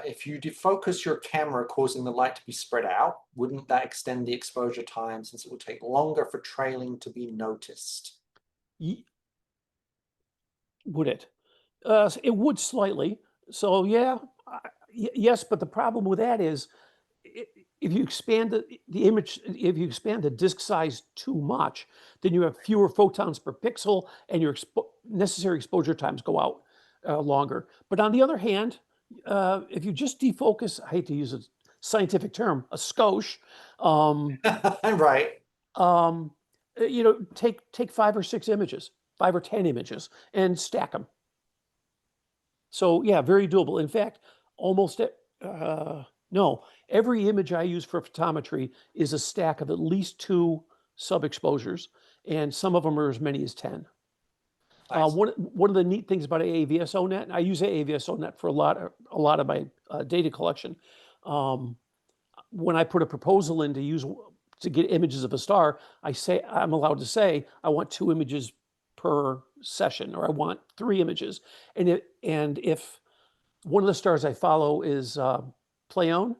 If you defocus your camera, causing the light to be spread out, wouldn't that extend the exposure time since it will take longer for trailing to be noticed? Would it? It would slightly. So yeah, yes, but the problem with that is if you expand the image, if you expand the disk size too much, then you have fewer photons per pixel and your necessary exposure times go out longer. But on the other hand, if you just defocus, I hate to use a scientific term, a skosh, Right. take 5 or 6 images, 5 or 10 images, and stack them. So yeah, very doable. In fact, almost every image I use for photometry is a stack of at least 2 sub-exposures, and some of them are as many as 10. Nice. One of the neat things about AAVSONet, and I use AAVSONet for a lot of my data collection. When I put a proposal in to get images of a star, I'm allowed to say I want 2 images per session, or I want 3 images. And if one of the stars I follow is Pleione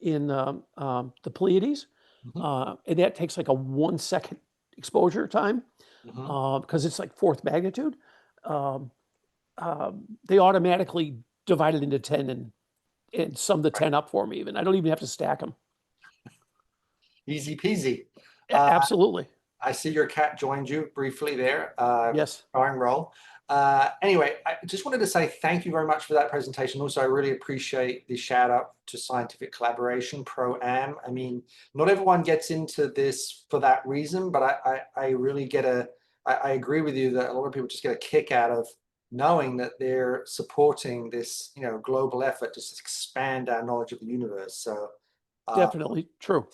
in the Pleiades, and that takes like a 1 second exposure time because it's like 4th magnitude, they automatically divide it into 10 and sum the 10 up for me. Even I don't even have to stack them. Easy peasy. Absolutely. I see your cat joined you briefly there. Yes. Starring role. Anyway, I just wanted to say thank you very much for that presentation. Also, I really appreciate the shout out to Scientific Collaboration, Pro-Am. I mean, not everyone gets into this for that reason, but I really I agree with you that a lot of people just get a kick out of knowing that they're supporting this, global effort to expand our knowledge of the universe. So definitely true.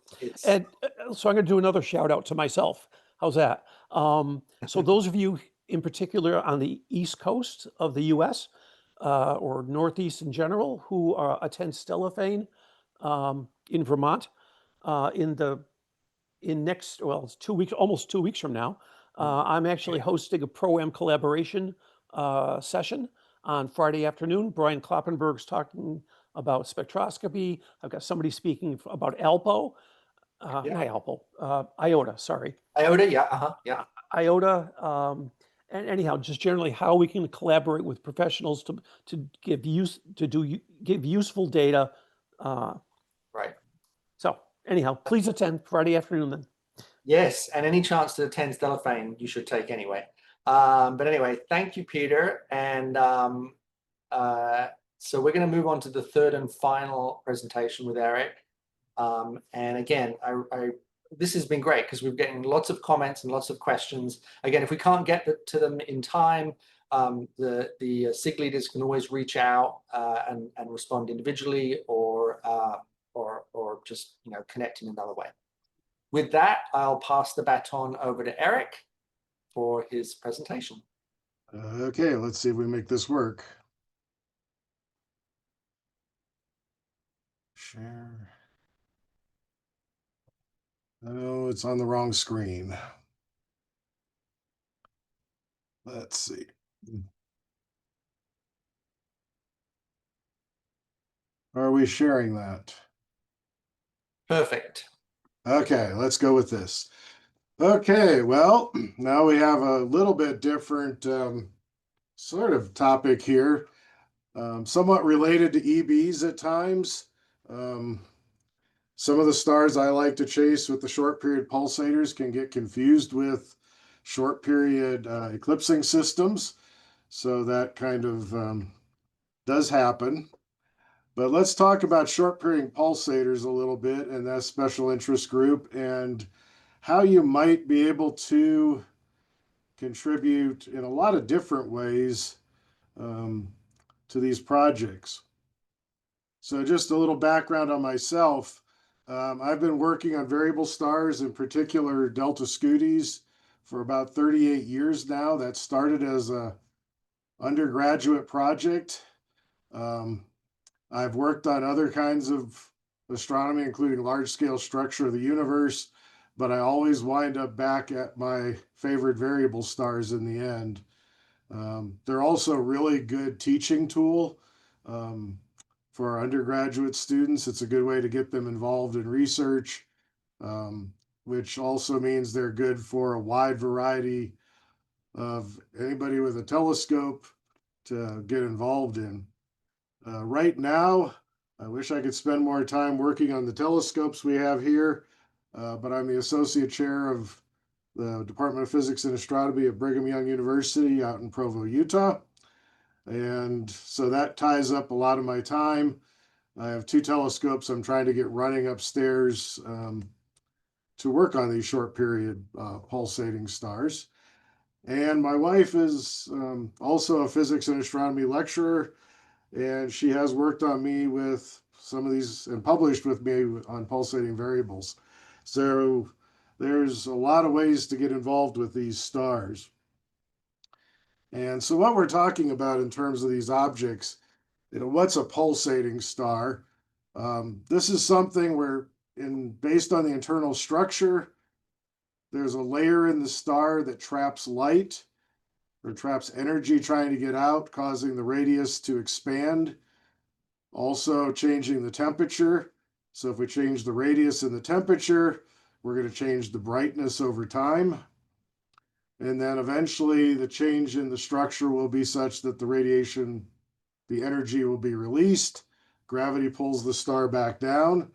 And so I'm going to do another shout out to myself. How's that? So those of you in particular on the East Coast of the US or Northeast in general who attend Stellafane in Vermont it's 2 weeks, almost 2 weeks from now, I'm actually hosting a Pro-Am collaboration session on Friday afternoon. Brian Kloppenberg's talking about spectroscopy. I've got somebody speaking about ALPO, not ALPO, IOTA, sorry. IOTA, yeah, yeah. IOTA, and anyhow, just generally how we can collaborate with professionals to give useful data. Right. So anyhow, please attend Friday afternoon then. Yes, and any chance to attend Stellafane you should take anyway. But anyway, thank you, Peter. And so we're going to move on to the third and final presentation with Eric. And again, this has been great because we're getting lots of comments and lots of questions. Again, if we can't get to them in time, the SIG leaders can always reach out and respond individually or just connect in another way. With that, I'll pass the baton over to Eric for his presentation. Okay, let's see if we make this work. Share. Oh, it's on the wrong screen. Let's see. Are we sharing that? Perfect. Okay, let's go with this. Okay, well, now we have a little bit different sort of topic here, somewhat related to EBs at times. Some of the stars I like to chase with the short period pulsators can get confused with short period eclipsing systems. So that kind of does happen. But let's talk about short period pulsators a little bit and that special interest group and how you might be able to contribute in a lot of different ways to these projects. So just a little background on myself. I've been working on variable stars, in particular Delta Scutis, for about 38 years now. That started as a undergraduate project. I've worked on other kinds of astronomy, including large-scale structure of the universe, but I always wind up back at my favorite variable stars in the end. They're also a really good teaching tool for our undergraduate students. It's a good way to get them involved in research, which also means they're good for a wide variety of anybody with a telescope to get involved in. Right now, I wish I could spend more time working on the telescopes we have here, but I'm the associate chair of the Department of Physics and Astronomy at Brigham Young University out in Provo, Utah. And so that ties up a lot of my time. I have 2 telescopes I'm trying to get running upstairs to work on these short period pulsating stars. And my wife is also a physics and astronomy lecturer, and she has worked on me with some of these and published with me on pulsating variables. So there's a lot of ways to get involved with these stars. And so what we're talking about in terms of these objects, what's a pulsating star? This is something where, based on the internal structure, there's a layer in the star that traps light or traps energy trying to get out, causing the radius to expand, also changing the temperature. So if we change the radius and the temperature, we're going to change the brightness over time. And then eventually the change in the structure will be such that the energy will be released, gravity pulls the star back down,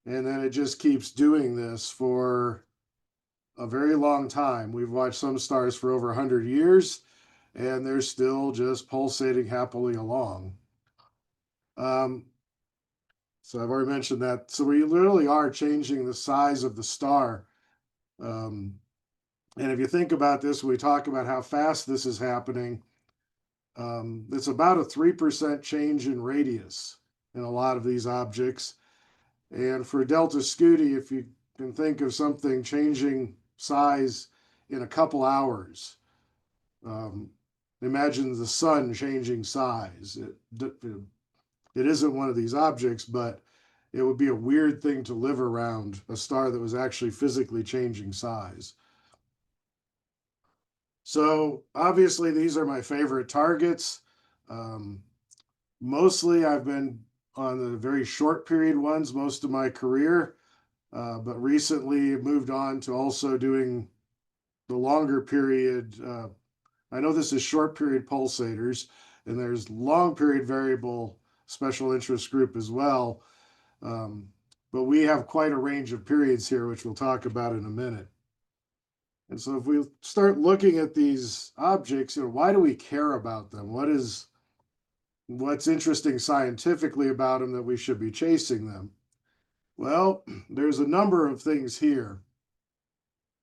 and then it just keeps doing this for a very long time. We've watched some stars for over 100 years, and they're still just pulsating happily along. So I've already mentioned that. So we literally are changing the size of the star. And if you think about this, we talk about how fast this is happening. It's about a 3% change in radius in a lot of these objects. And for Delta Scuti, if you can think of something changing size in a couple hours, imagine the sun changing size. It isn't one of these objects, but it would be a weird thing to live around a star that was actually physically changing size. So obviously these are my favorite targets. Mostly I've been on the very short period ones most of my career, but recently moved on to also doing the longer period. I know this is short period pulsators, and there's long period variable special interest group as well. But we have quite a range of periods here, which we'll talk about in a minute. And so if we start looking at these objects, why do we care about them? What's interesting scientifically about them that we should be chasing them? Well, there's a number of things here.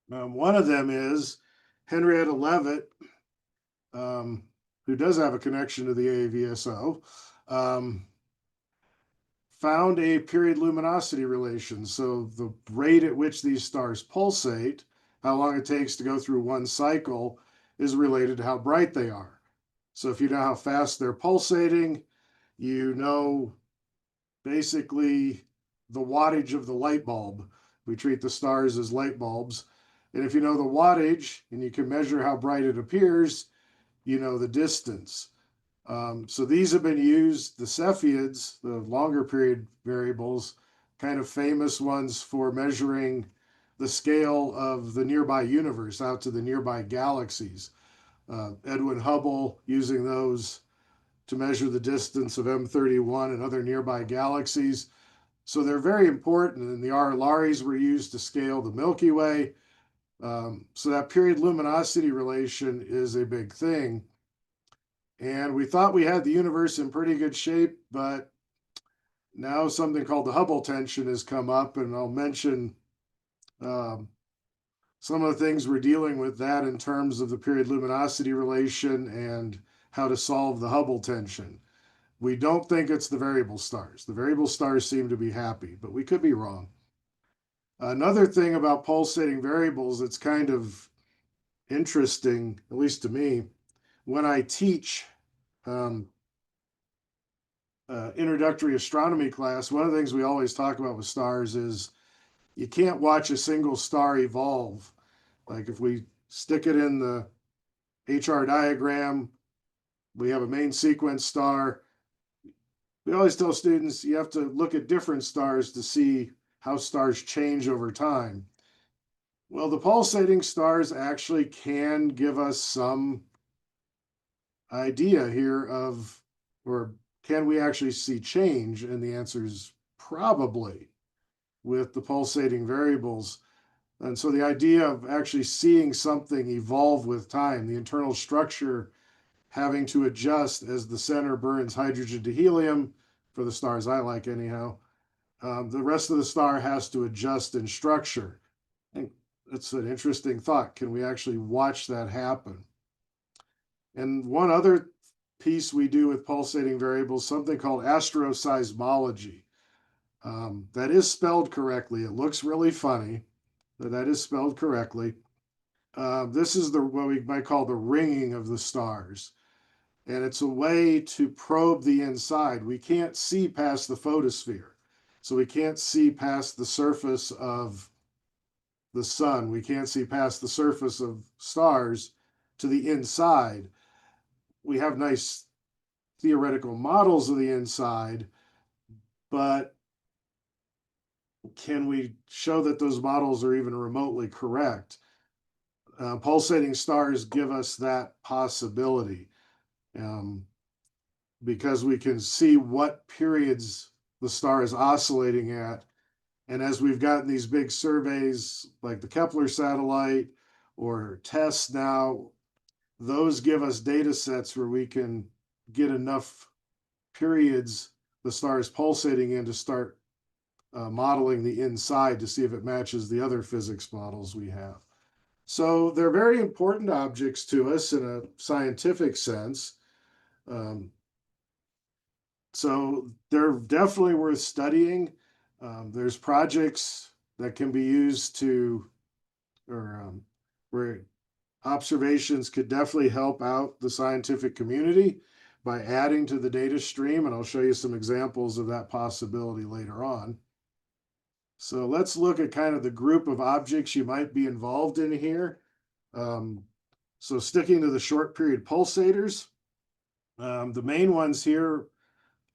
One of them is Henrietta Leavitt, who does have a connection to the AVSO, found a period luminosity relation. So the rate at which these stars pulsate, how long it takes to go through one cycle, is related to how bright they are. So if you know how fast they're pulsating, you know basically the wattage of the light bulb. We treat the stars as light bulbs. And if you know the wattage and you can measure how bright it appears, you know the distance. So these have been used, the Cepheids, the longer period variables, kind of famous ones for measuring the scale of the nearby universe out to the nearby galaxies. Edwin Hubble using those to measure the distance of M31 and other nearby galaxies. So they're very important, and the RLARIs were used to scale the Milky Way. So that period luminosity relation is a big thing. And we thought we had the universe in pretty good shape, but now something called the Hubble tension has come up, and I'll mention some of the things we're dealing with that in terms of the period luminosity relation and how to solve the Hubble tension. We don't think it's the variable stars. The variable stars seem to be happy, but we could be wrong. Another thing about pulsating variables that's kind of interesting, at least to me, when I teach introductory astronomy class, one of the things we always talk about with stars is you can't watch a single star evolve. Like if we stick it in the HR diagram, we have a main sequence star. We always tell students you have to look at different stars to see how stars change over time. Well, the pulsating stars actually can give us some idea here of, or can we actually see change? And the answer is probably with the pulsating variables. And so the idea of actually seeing something evolve with time, the internal structure having to adjust as the center burns hydrogen to helium, for the stars I like anyhow, the rest of the star has to adjust in structure. And it's an interesting thought. Can we actually watch that happen? And one other piece we do with pulsating variables, something called astroseismology. That is spelled correctly. It looks really funny, but that is spelled correctly. This is what we might call the ringing of the stars. And it's a way to probe the inside. We can't see past the photosphere. So we can't see past the surface of the sun. We can't see past the surface of stars to the inside. We have nice theoretical models of the inside, but can we show that those models are even remotely correct? Pulsating stars give us that possibility. Because we can see what periods the star is oscillating at. And as we've gotten these big surveys like the Kepler satellite or TESS now, those give us data sets where we can get enough periods the star is pulsating in to start modeling the inside to see if it matches the other physics models we have. So they're very important objects to us in a scientific sense. So they're definitely worth studying. There's projects that can be used to, or where observations could definitely help out the scientific community by adding to the data stream, and I'll show you some examples of that possibility later on. So let's look at kind of the group of objects you might be involved in here. So sticking to the short period pulsators, the main ones here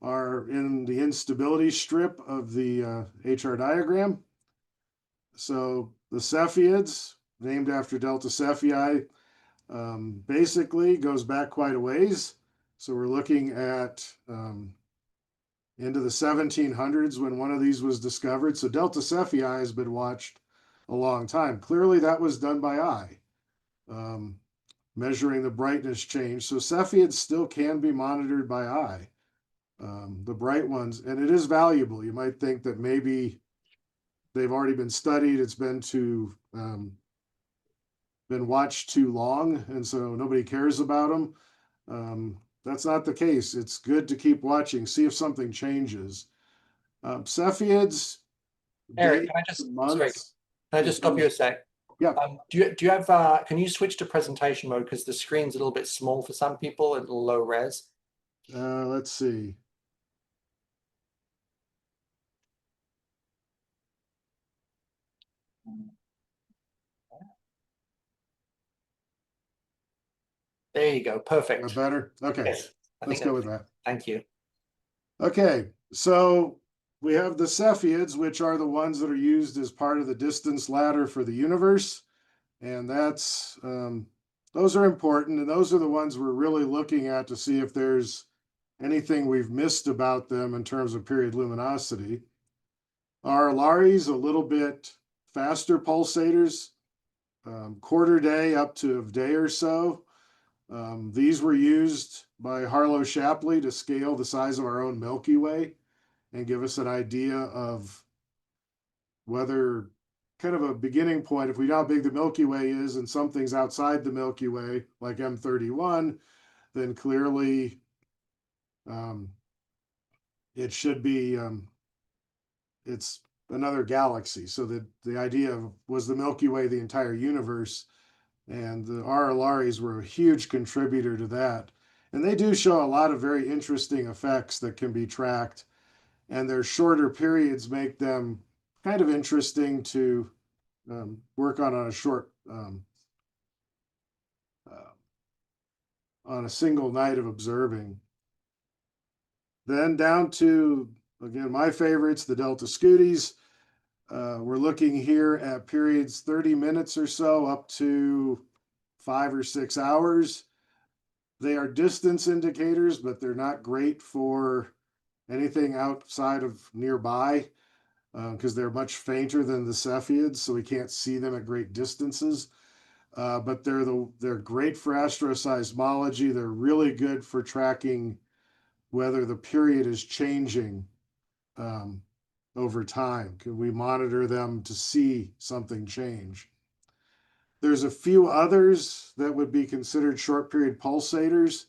are in the instability strip of the HR diagram. So the Cepheids, named after Delta Cephei, basically goes back quite a ways. So we're looking at into the 1700s when one of these was discovered. So Delta Cephei has been watched a long time. Clearly that was done by eye, measuring the brightness change. So Cepheids still can be monitored by eye. The bright ones, and it is valuable. You might think that maybe they've already been studied, it's been watched too long, and so nobody cares about them. That's not the case. It's good to keep watching, see if something changes. Cepheids, Eric, days, can months. I just stop you a sec? Yeah. Do you have, can you switch to presentation mode? Because the screen's a little bit small for some people, a little low res. Let's see. There you go. Perfect. Better? Okay. Yes, Let's go with that. Thank you. Okay. So we have the Cepheids, which are the ones that are used as part of the distance ladder for the universe. And that's, those are important. And those are the ones we're really looking at to see if there's anything we've missed about them in terms of period luminosity. Our Laris, a little bit faster pulsators, quarter day up to a day or so. These were used by Harlow Shapley to scale the size of our own Milky Way and give us an idea of whether, kind of a beginning point, if we know how big the Milky Way is and something's outside the Milky Way, like M31, then clearly it should be, it's another galaxy. So the idea of, was the Milky Way the entire universe? And the RLRs were a huge contributor to that. And they do show a lot of very interesting effects that can be tracked. And their shorter periods make them kind of interesting to work on a short, on a single night of observing. Then down to, again, my favorites, the Delta Scooties. We're looking here at periods 30 minutes or so up to 5 or 6 hours. They are distance indicators, but they're not great for anything outside of nearby because they're much fainter than the Cepheids, so we can't see them at great distances. But they're great for astroseismology. They're really good for tracking whether the period is changing over time. Can we monitor them to see something change? There's a few others that would be considered short period pulsators.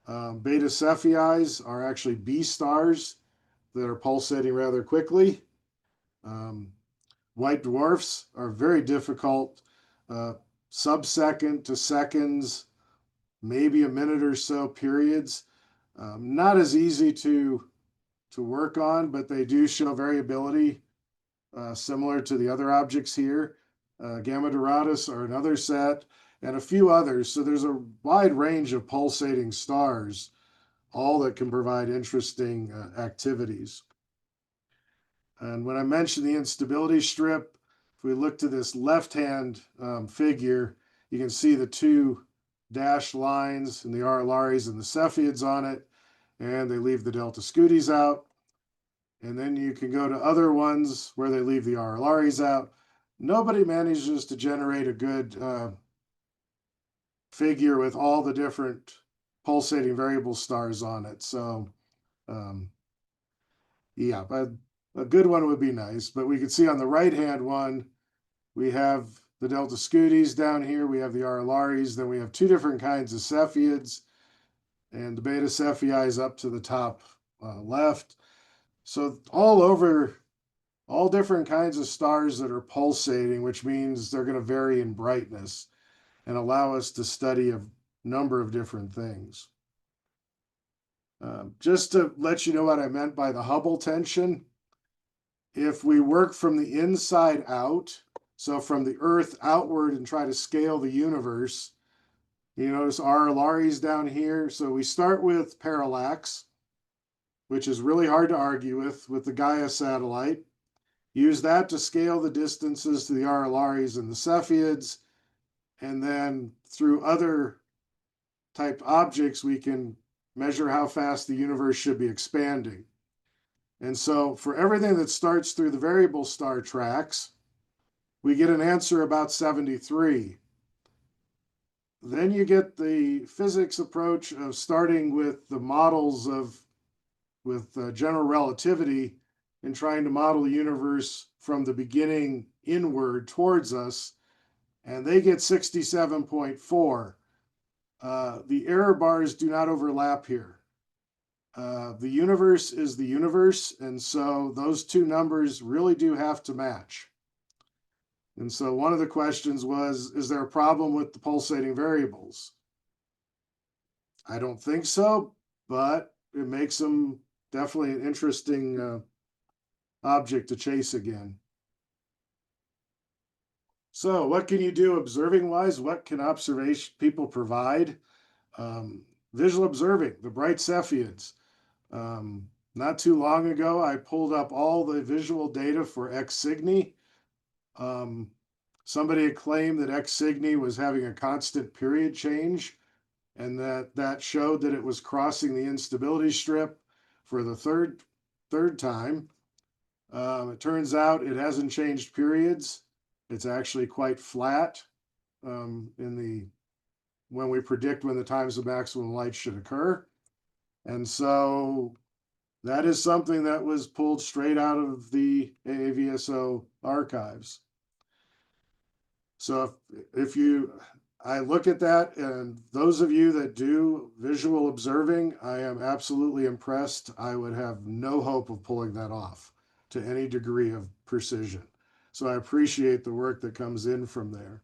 Beta Cepheids are actually B stars that are pulsating rather quickly. White dwarfs are very difficult, sub-second to seconds, maybe a minute or so periods. Not as easy to work on, but they do show variability similar to the other objects here. Gamma Doradus are another set, and a few others. So there's a wide range of pulsating stars, all that can provide interesting activities. And when I mentioned the instability strip, if we look to this left-hand figure, you can see the two dashed lines and the RLRs and the Cepheids on it, and they leave the Delta Scooties out. And then you can go to other ones where they leave the RLRs out. Nobody manages to generate a good figure with all the different pulsating variable stars on it. So yeah, but a good one would be nice. But we can see on the right-hand one, we have the Delta Scooties down here. We have the RLRs. Then we have two different kinds of Cepheids. And the Beta Cephei up to the top left. So all over, all different kinds of stars that are pulsating, which means they're going to vary in brightness and allow us to study a number of different things. Just to let you know what I meant by the Hubble tension, if we work from the inside out, so from the Earth outward and try to scale the universe, you notice RLRs down here. So we start with parallax, which is really hard to argue with the Gaia satellite. Use that to scale the distances to the RLRs and the Cepheids. And then through other type objects, we can measure how fast the universe should be expanding. And so for everything that starts through the variable star tracks, we get an answer about 73. Then you get the physics approach of starting with the models with general relativity and trying to model the universe from the beginning inward towards us, and they get 67.4. The error bars do not overlap here. The universe is the universe, and so those two numbers really do have to match. And so one of the questions was, is there a problem with the pulsating variables? I don't think so, but it makes them definitely an interesting object to chase again. So what can you do observing wise? What can observation people provide? Visual observing, the bright Cepheids. not too long ago, I pulled up all the visual data for X Cygni. Somebody had claimed that X Cygni was having a constant period change, and that showed that it was crossing the instability strip for the third time. It turns out it hasn't changed periods. It's actually quite flat when we predict when the times of maximum light should occur. And so that is something that was pulled straight out of the AAVSO archives. So I look at that, and those of you that do visual observing, I am absolutely impressed. I would have no hope of pulling that off to any degree of precision. So I appreciate the work that comes in from there.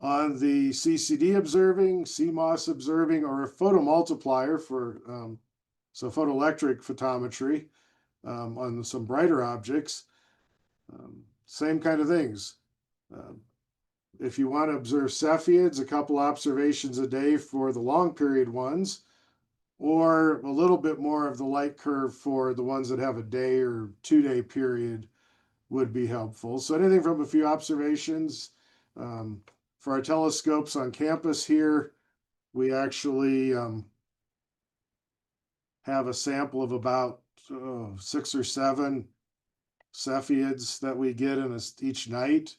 On the CCD observing, CMOS observing, or a photomultiplier for photoelectric photometry on some brighter objects, same kind of things. If you want to observe Cepheids, a couple observations a day for the long period ones, or a little bit more of the light curve for the ones that have a day or 2-day period would be helpful. So anything from a few observations. For our telescopes on campus here, we actually have a sample of about 6 or 7 Cepheids that we get each night.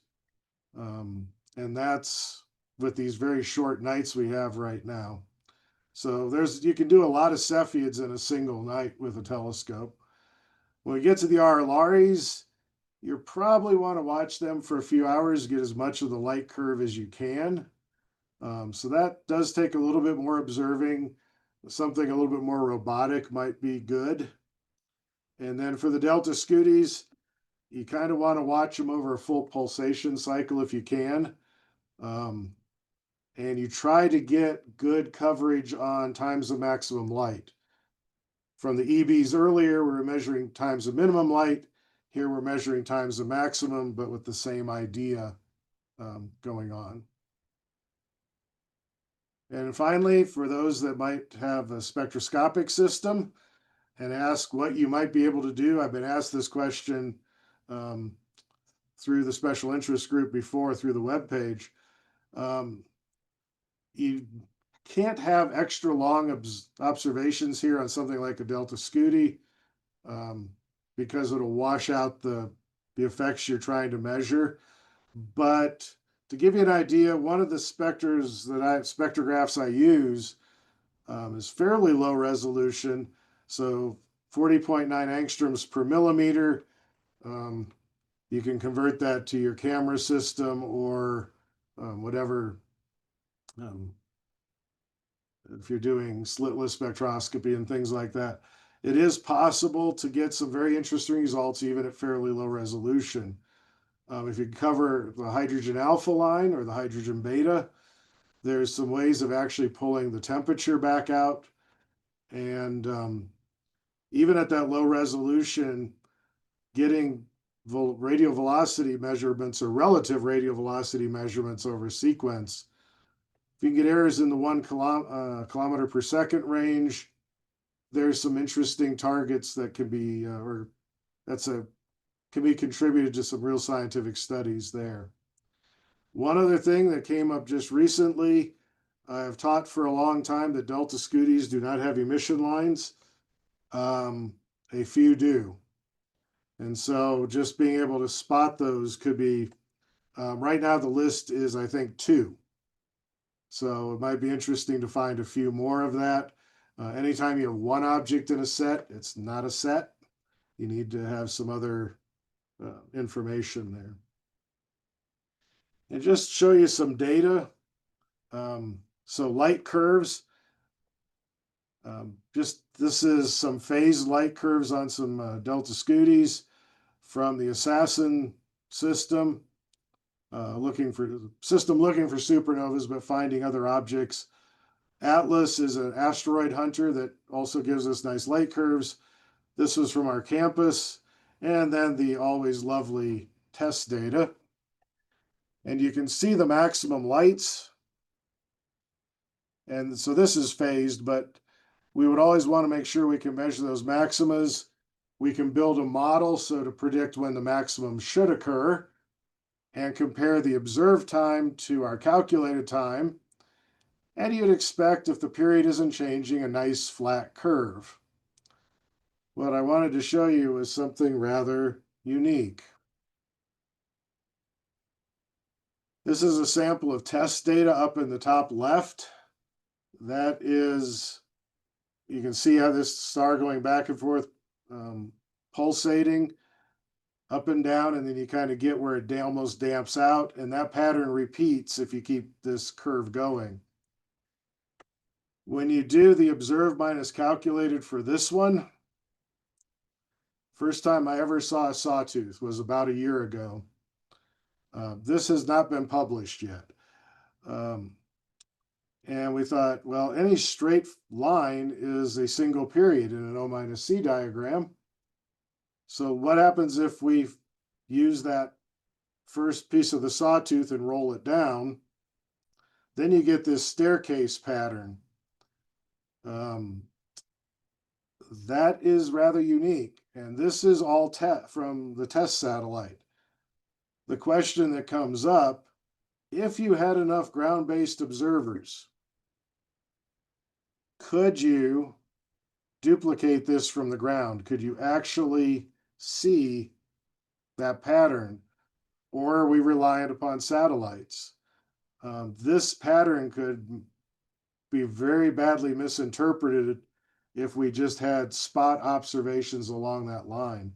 And that's with these very short nights we have right now. So you can do a lot of Cepheids in a single night with a telescope. When we get to the Auralares, you probably want to watch them for a few hours, get as much of the light curve as you can. So that does take a little bit more observing. Something a little bit more robotic might be good. And then for the Delta Scooties, you kind of want to watch them over a full pulsation cycle if you can. And you try to get good coverage on times of maximum light. From the EBs earlier, we were measuring times of minimum light. Here we're measuring times of maximum, but with the same idea going on. And finally, for those that might have a spectroscopic system and ask what you might be able to do, I've been asked this question through the special interest group before, through the webpage. You can't have extra long observations here on something like a Delta Scooty because it'll wash out the effects you're trying to measure. But to give you an idea, one of the spectrographs I use is fairly low resolution, so 40.9 angstroms per millimeter. You can convert that to your camera system or whatever. If you're doing slitless spectroscopy and things like that, it is possible to get some very interesting results even at fairly low resolution. If you cover the hydrogen alpha line or the hydrogen beta, there's some ways of actually pulling the temperature back out. And even at that low resolution, getting radial velocity measurements or relative radial velocity measurements over sequence, if you can get errors in the 1 kilometer per second range, there's some interesting targets that can be, can be contributed to some real scientific studies there. One other thing that came up just recently, I've taught for a long time that Delta Scooties do not have emission lines. A few do. And so just being able to spot those could be, right now the list is, I think, 2. So it might be interesting to find a few more of that. Anytime you have one object in a set, it's not a set. You need to have some other information there. And just show you some data. So light curves. This is some phased light curves on some Delta Scooties from the Assassin system. Looking for supernovas, but finding other objects. Atlas is an asteroid hunter that also gives us nice light curves. This was from our campus, and then the always lovely test data. And you can see the maximum lights. And so this is phased, but we would always want to make sure we can measure those maximas. We can build a model so to predict when the maximum should occur and compare the observed time to our calculated time. And you'd expect, if the period isn't changing, a nice flat curve. What I wanted to show you is something rather unique. This is a sample of test data up in the top left. That is, you can see how this star going back and forth, pulsating up and down, and then you kind of get where it almost damps out, and that pattern repeats if you keep this curve going. When you do the observed minus calculated for this one, first time I ever saw a sawtooth was about a year ago. This has not been published yet. And we thought, well, any straight line is a single period in an O minus C diagram. So what happens if we use that first piece of the sawtooth and roll it down? Then you get this staircase pattern. That is rather unique. And this is all from the test satellite. The question that comes up, if you had enough ground-based observers, could you duplicate this from the ground? Could you actually see that pattern? Or are we reliant upon satellites? This pattern could be very badly misinterpreted if we just had spot observations along that line.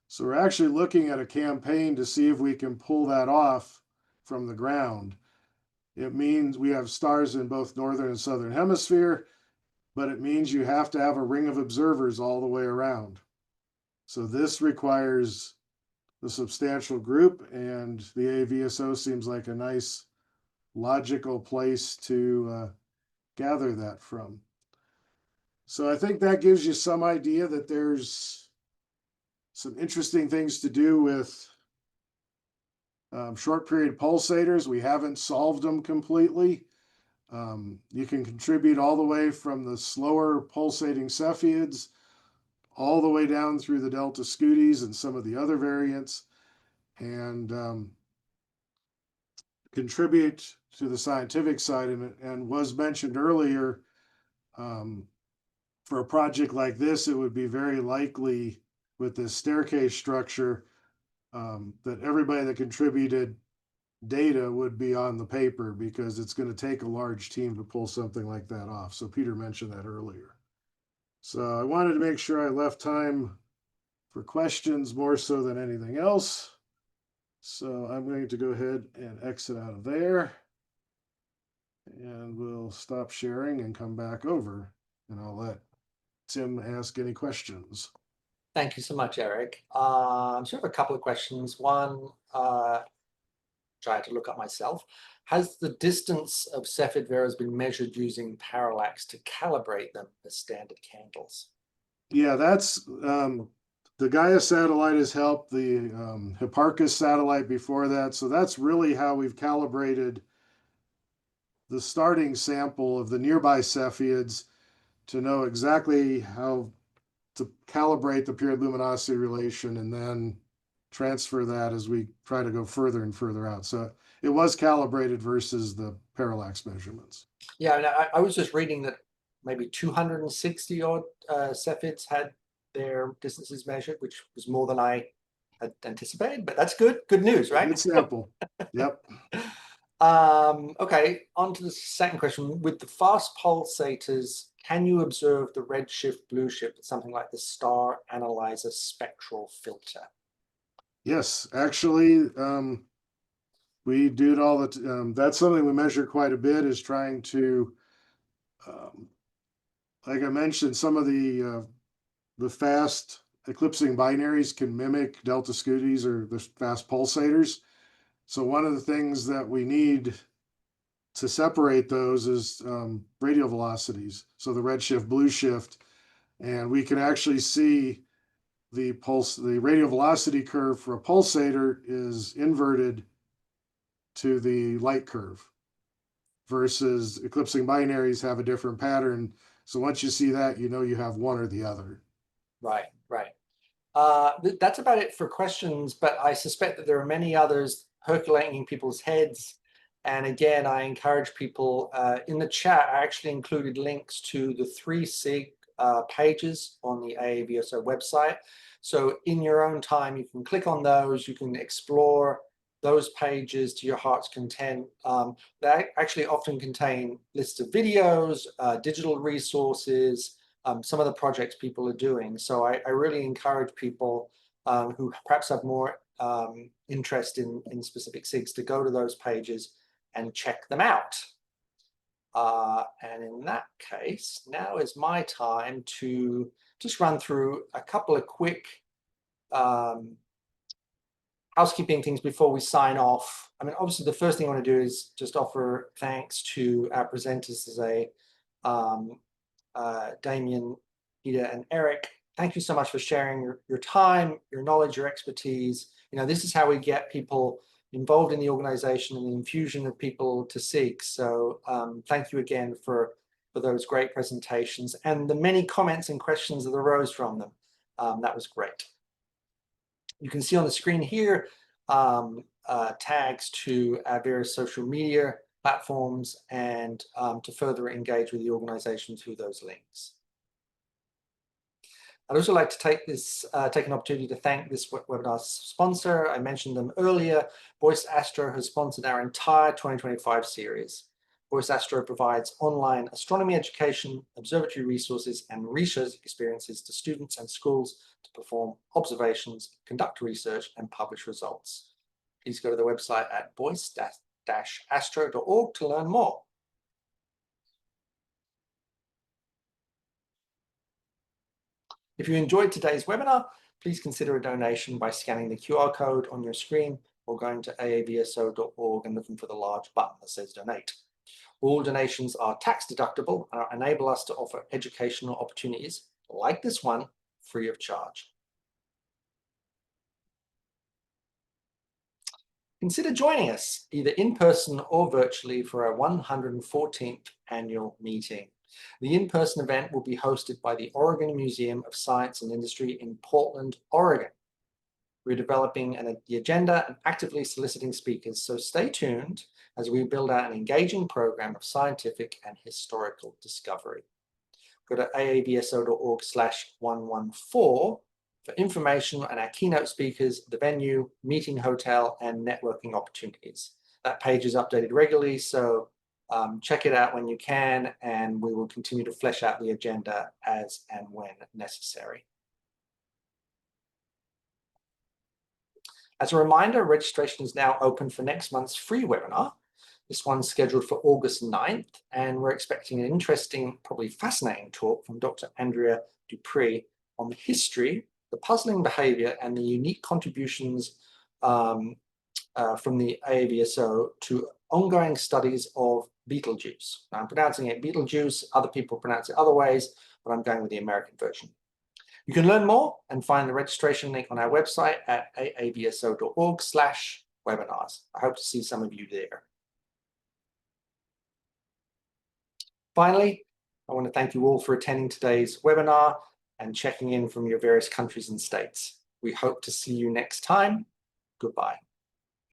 So we're actually looking at a campaign to see if we can pull that off from the ground. It means we have stars in both northern and southern hemisphere, but it means you have to have a ring of observers all the way around. So this requires a substantial group, and the AVSO seems like a nice logical place to gather that from. So I think that gives you some idea that there's some interesting things to do with short period pulsators. We haven't solved them completely. You can contribute all the way from the slower pulsating Cepheids all the way down through the Delta Scutis and some of the other variants, and contribute to the scientific side of it. And was mentioned earlier, for a project like this, it would be very likely with this staircase structure that everybody that contributed data would be on the paper, because it's going to take a large team to pull something like that off. So Peter mentioned that earlier. So I wanted to make sure I left time for questions more so than anything else. So I'm going to go ahead and exit out of there, and we'll stop sharing and come back over, and I'll let Tim ask any questions. Thank you so much, Eric. So I have a couple of questions. One, try to look up myself. Has the distance of Cepheid Veras been measured using parallax to calibrate them as standard candles? Yeah, that's the Gaia satellite has helped, the Hipparchus satellite before that. So that's really how we've calibrated the starting sample of the nearby Cepheids to know exactly how to calibrate the period luminosity relation and then transfer that as we try to go further and further out. So it was calibrated versus the parallax measurements. Yeah, and I was just reading that maybe 260 odd Cepheids had their distances measured, which was more than I had anticipated, but that's good. Good news, right? Good sample. Yep. Okay, on to the second question. With the fast pulsators, can you observe the redshift, blueshift with something like the Star Analyzer spectral filter? Yes, actually, we do it all the that's something we measure quite a bit, is trying to, like I mentioned, some of the fast eclipsing binaries can mimic Delta Scutis or the fast pulsators. So one of the things that we need to separate those is radial velocities. So the redshift, blueshift, and we can actually see the radial velocity curve for a pulsator is inverted to the light curve, versus eclipsing binaries have a different pattern. So once you see that, you know you have one or the other. Right, right. That's about it for questions, but I suspect that there are many others percolating in people's heads. And again, I encourage people in the chat. I actually included links to the 3 SIG pages on the AAVSO website. So in your own time, you can click on those, you can explore those pages to your heart's content. They actually often contain lists of videos, digital resources, some of the projects people are doing. So I really encourage people who perhaps have more interest in specific SIGs to go to those pages and check them out. And in that case, now is my time to just run through a couple of quick housekeeping things before we sign off. I mean, obviously, the first thing I want to do is just offer thanks to our presenters today, Damien, Peter, and Eric. Thank you so much for sharing your time, your knowledge, your expertise. You know, this is how we get people involved in the organization and the infusion of people to SIG. So thank you again for those great presentations and the many comments and questions that arose from them. That was great. You can see on the screen here tags to our various social media platforms and to further engage with the organization through those links. I'd also like to take an opportunity to thank this webinar sponsor. I mentioned them earlier. Voice Astro has sponsored our entire 2025 series. Voice Astro provides online astronomy education, observatory resources, and research experiences to students and schools to perform observations, conduct research, and publish results. Please go to the website at voice-astro.org to learn more. If you enjoyed today's webinar, please consider a donation by scanning the QR code on your screen or going to aavso.org and looking for the large button that says donate. All donations are tax deductible and enable us to offer educational opportunities like this one free of charge. Consider joining us either in person or virtually for our 114th annual meeting. The in-person event will be hosted by the Oregon Museum of Science and Industry in Portland, Oregon. We're developing the agenda and actively soliciting speakers, so stay tuned as we build out an engaging program of scientific and historical discovery. Go to aavso.org/114 for information on our keynote speakers, the venue, meeting hotel, and networking opportunities. That page is updated regularly, so check it out when you can, and we will continue to flesh out the agenda as and when necessary. As a reminder, registration is now open for next month's free webinar. This one's scheduled for August 9th, and we're expecting an interesting, probably fascinating talk from Dr. Andrea Dupree on the history, the puzzling behavior, and the unique contributions from the AAVSO to ongoing studies of Betelgeuse. Now, I'm pronouncing it Betelgeuse, other people pronounce it other ways, but I'm going with the American version. You can learn more and find the registration link on our website at aavso.org/webinars. I hope to see some of you there. Finally, I want to thank you all for attending today's webinar and checking in from your various countries and states. We hope to see you next time. Goodbye.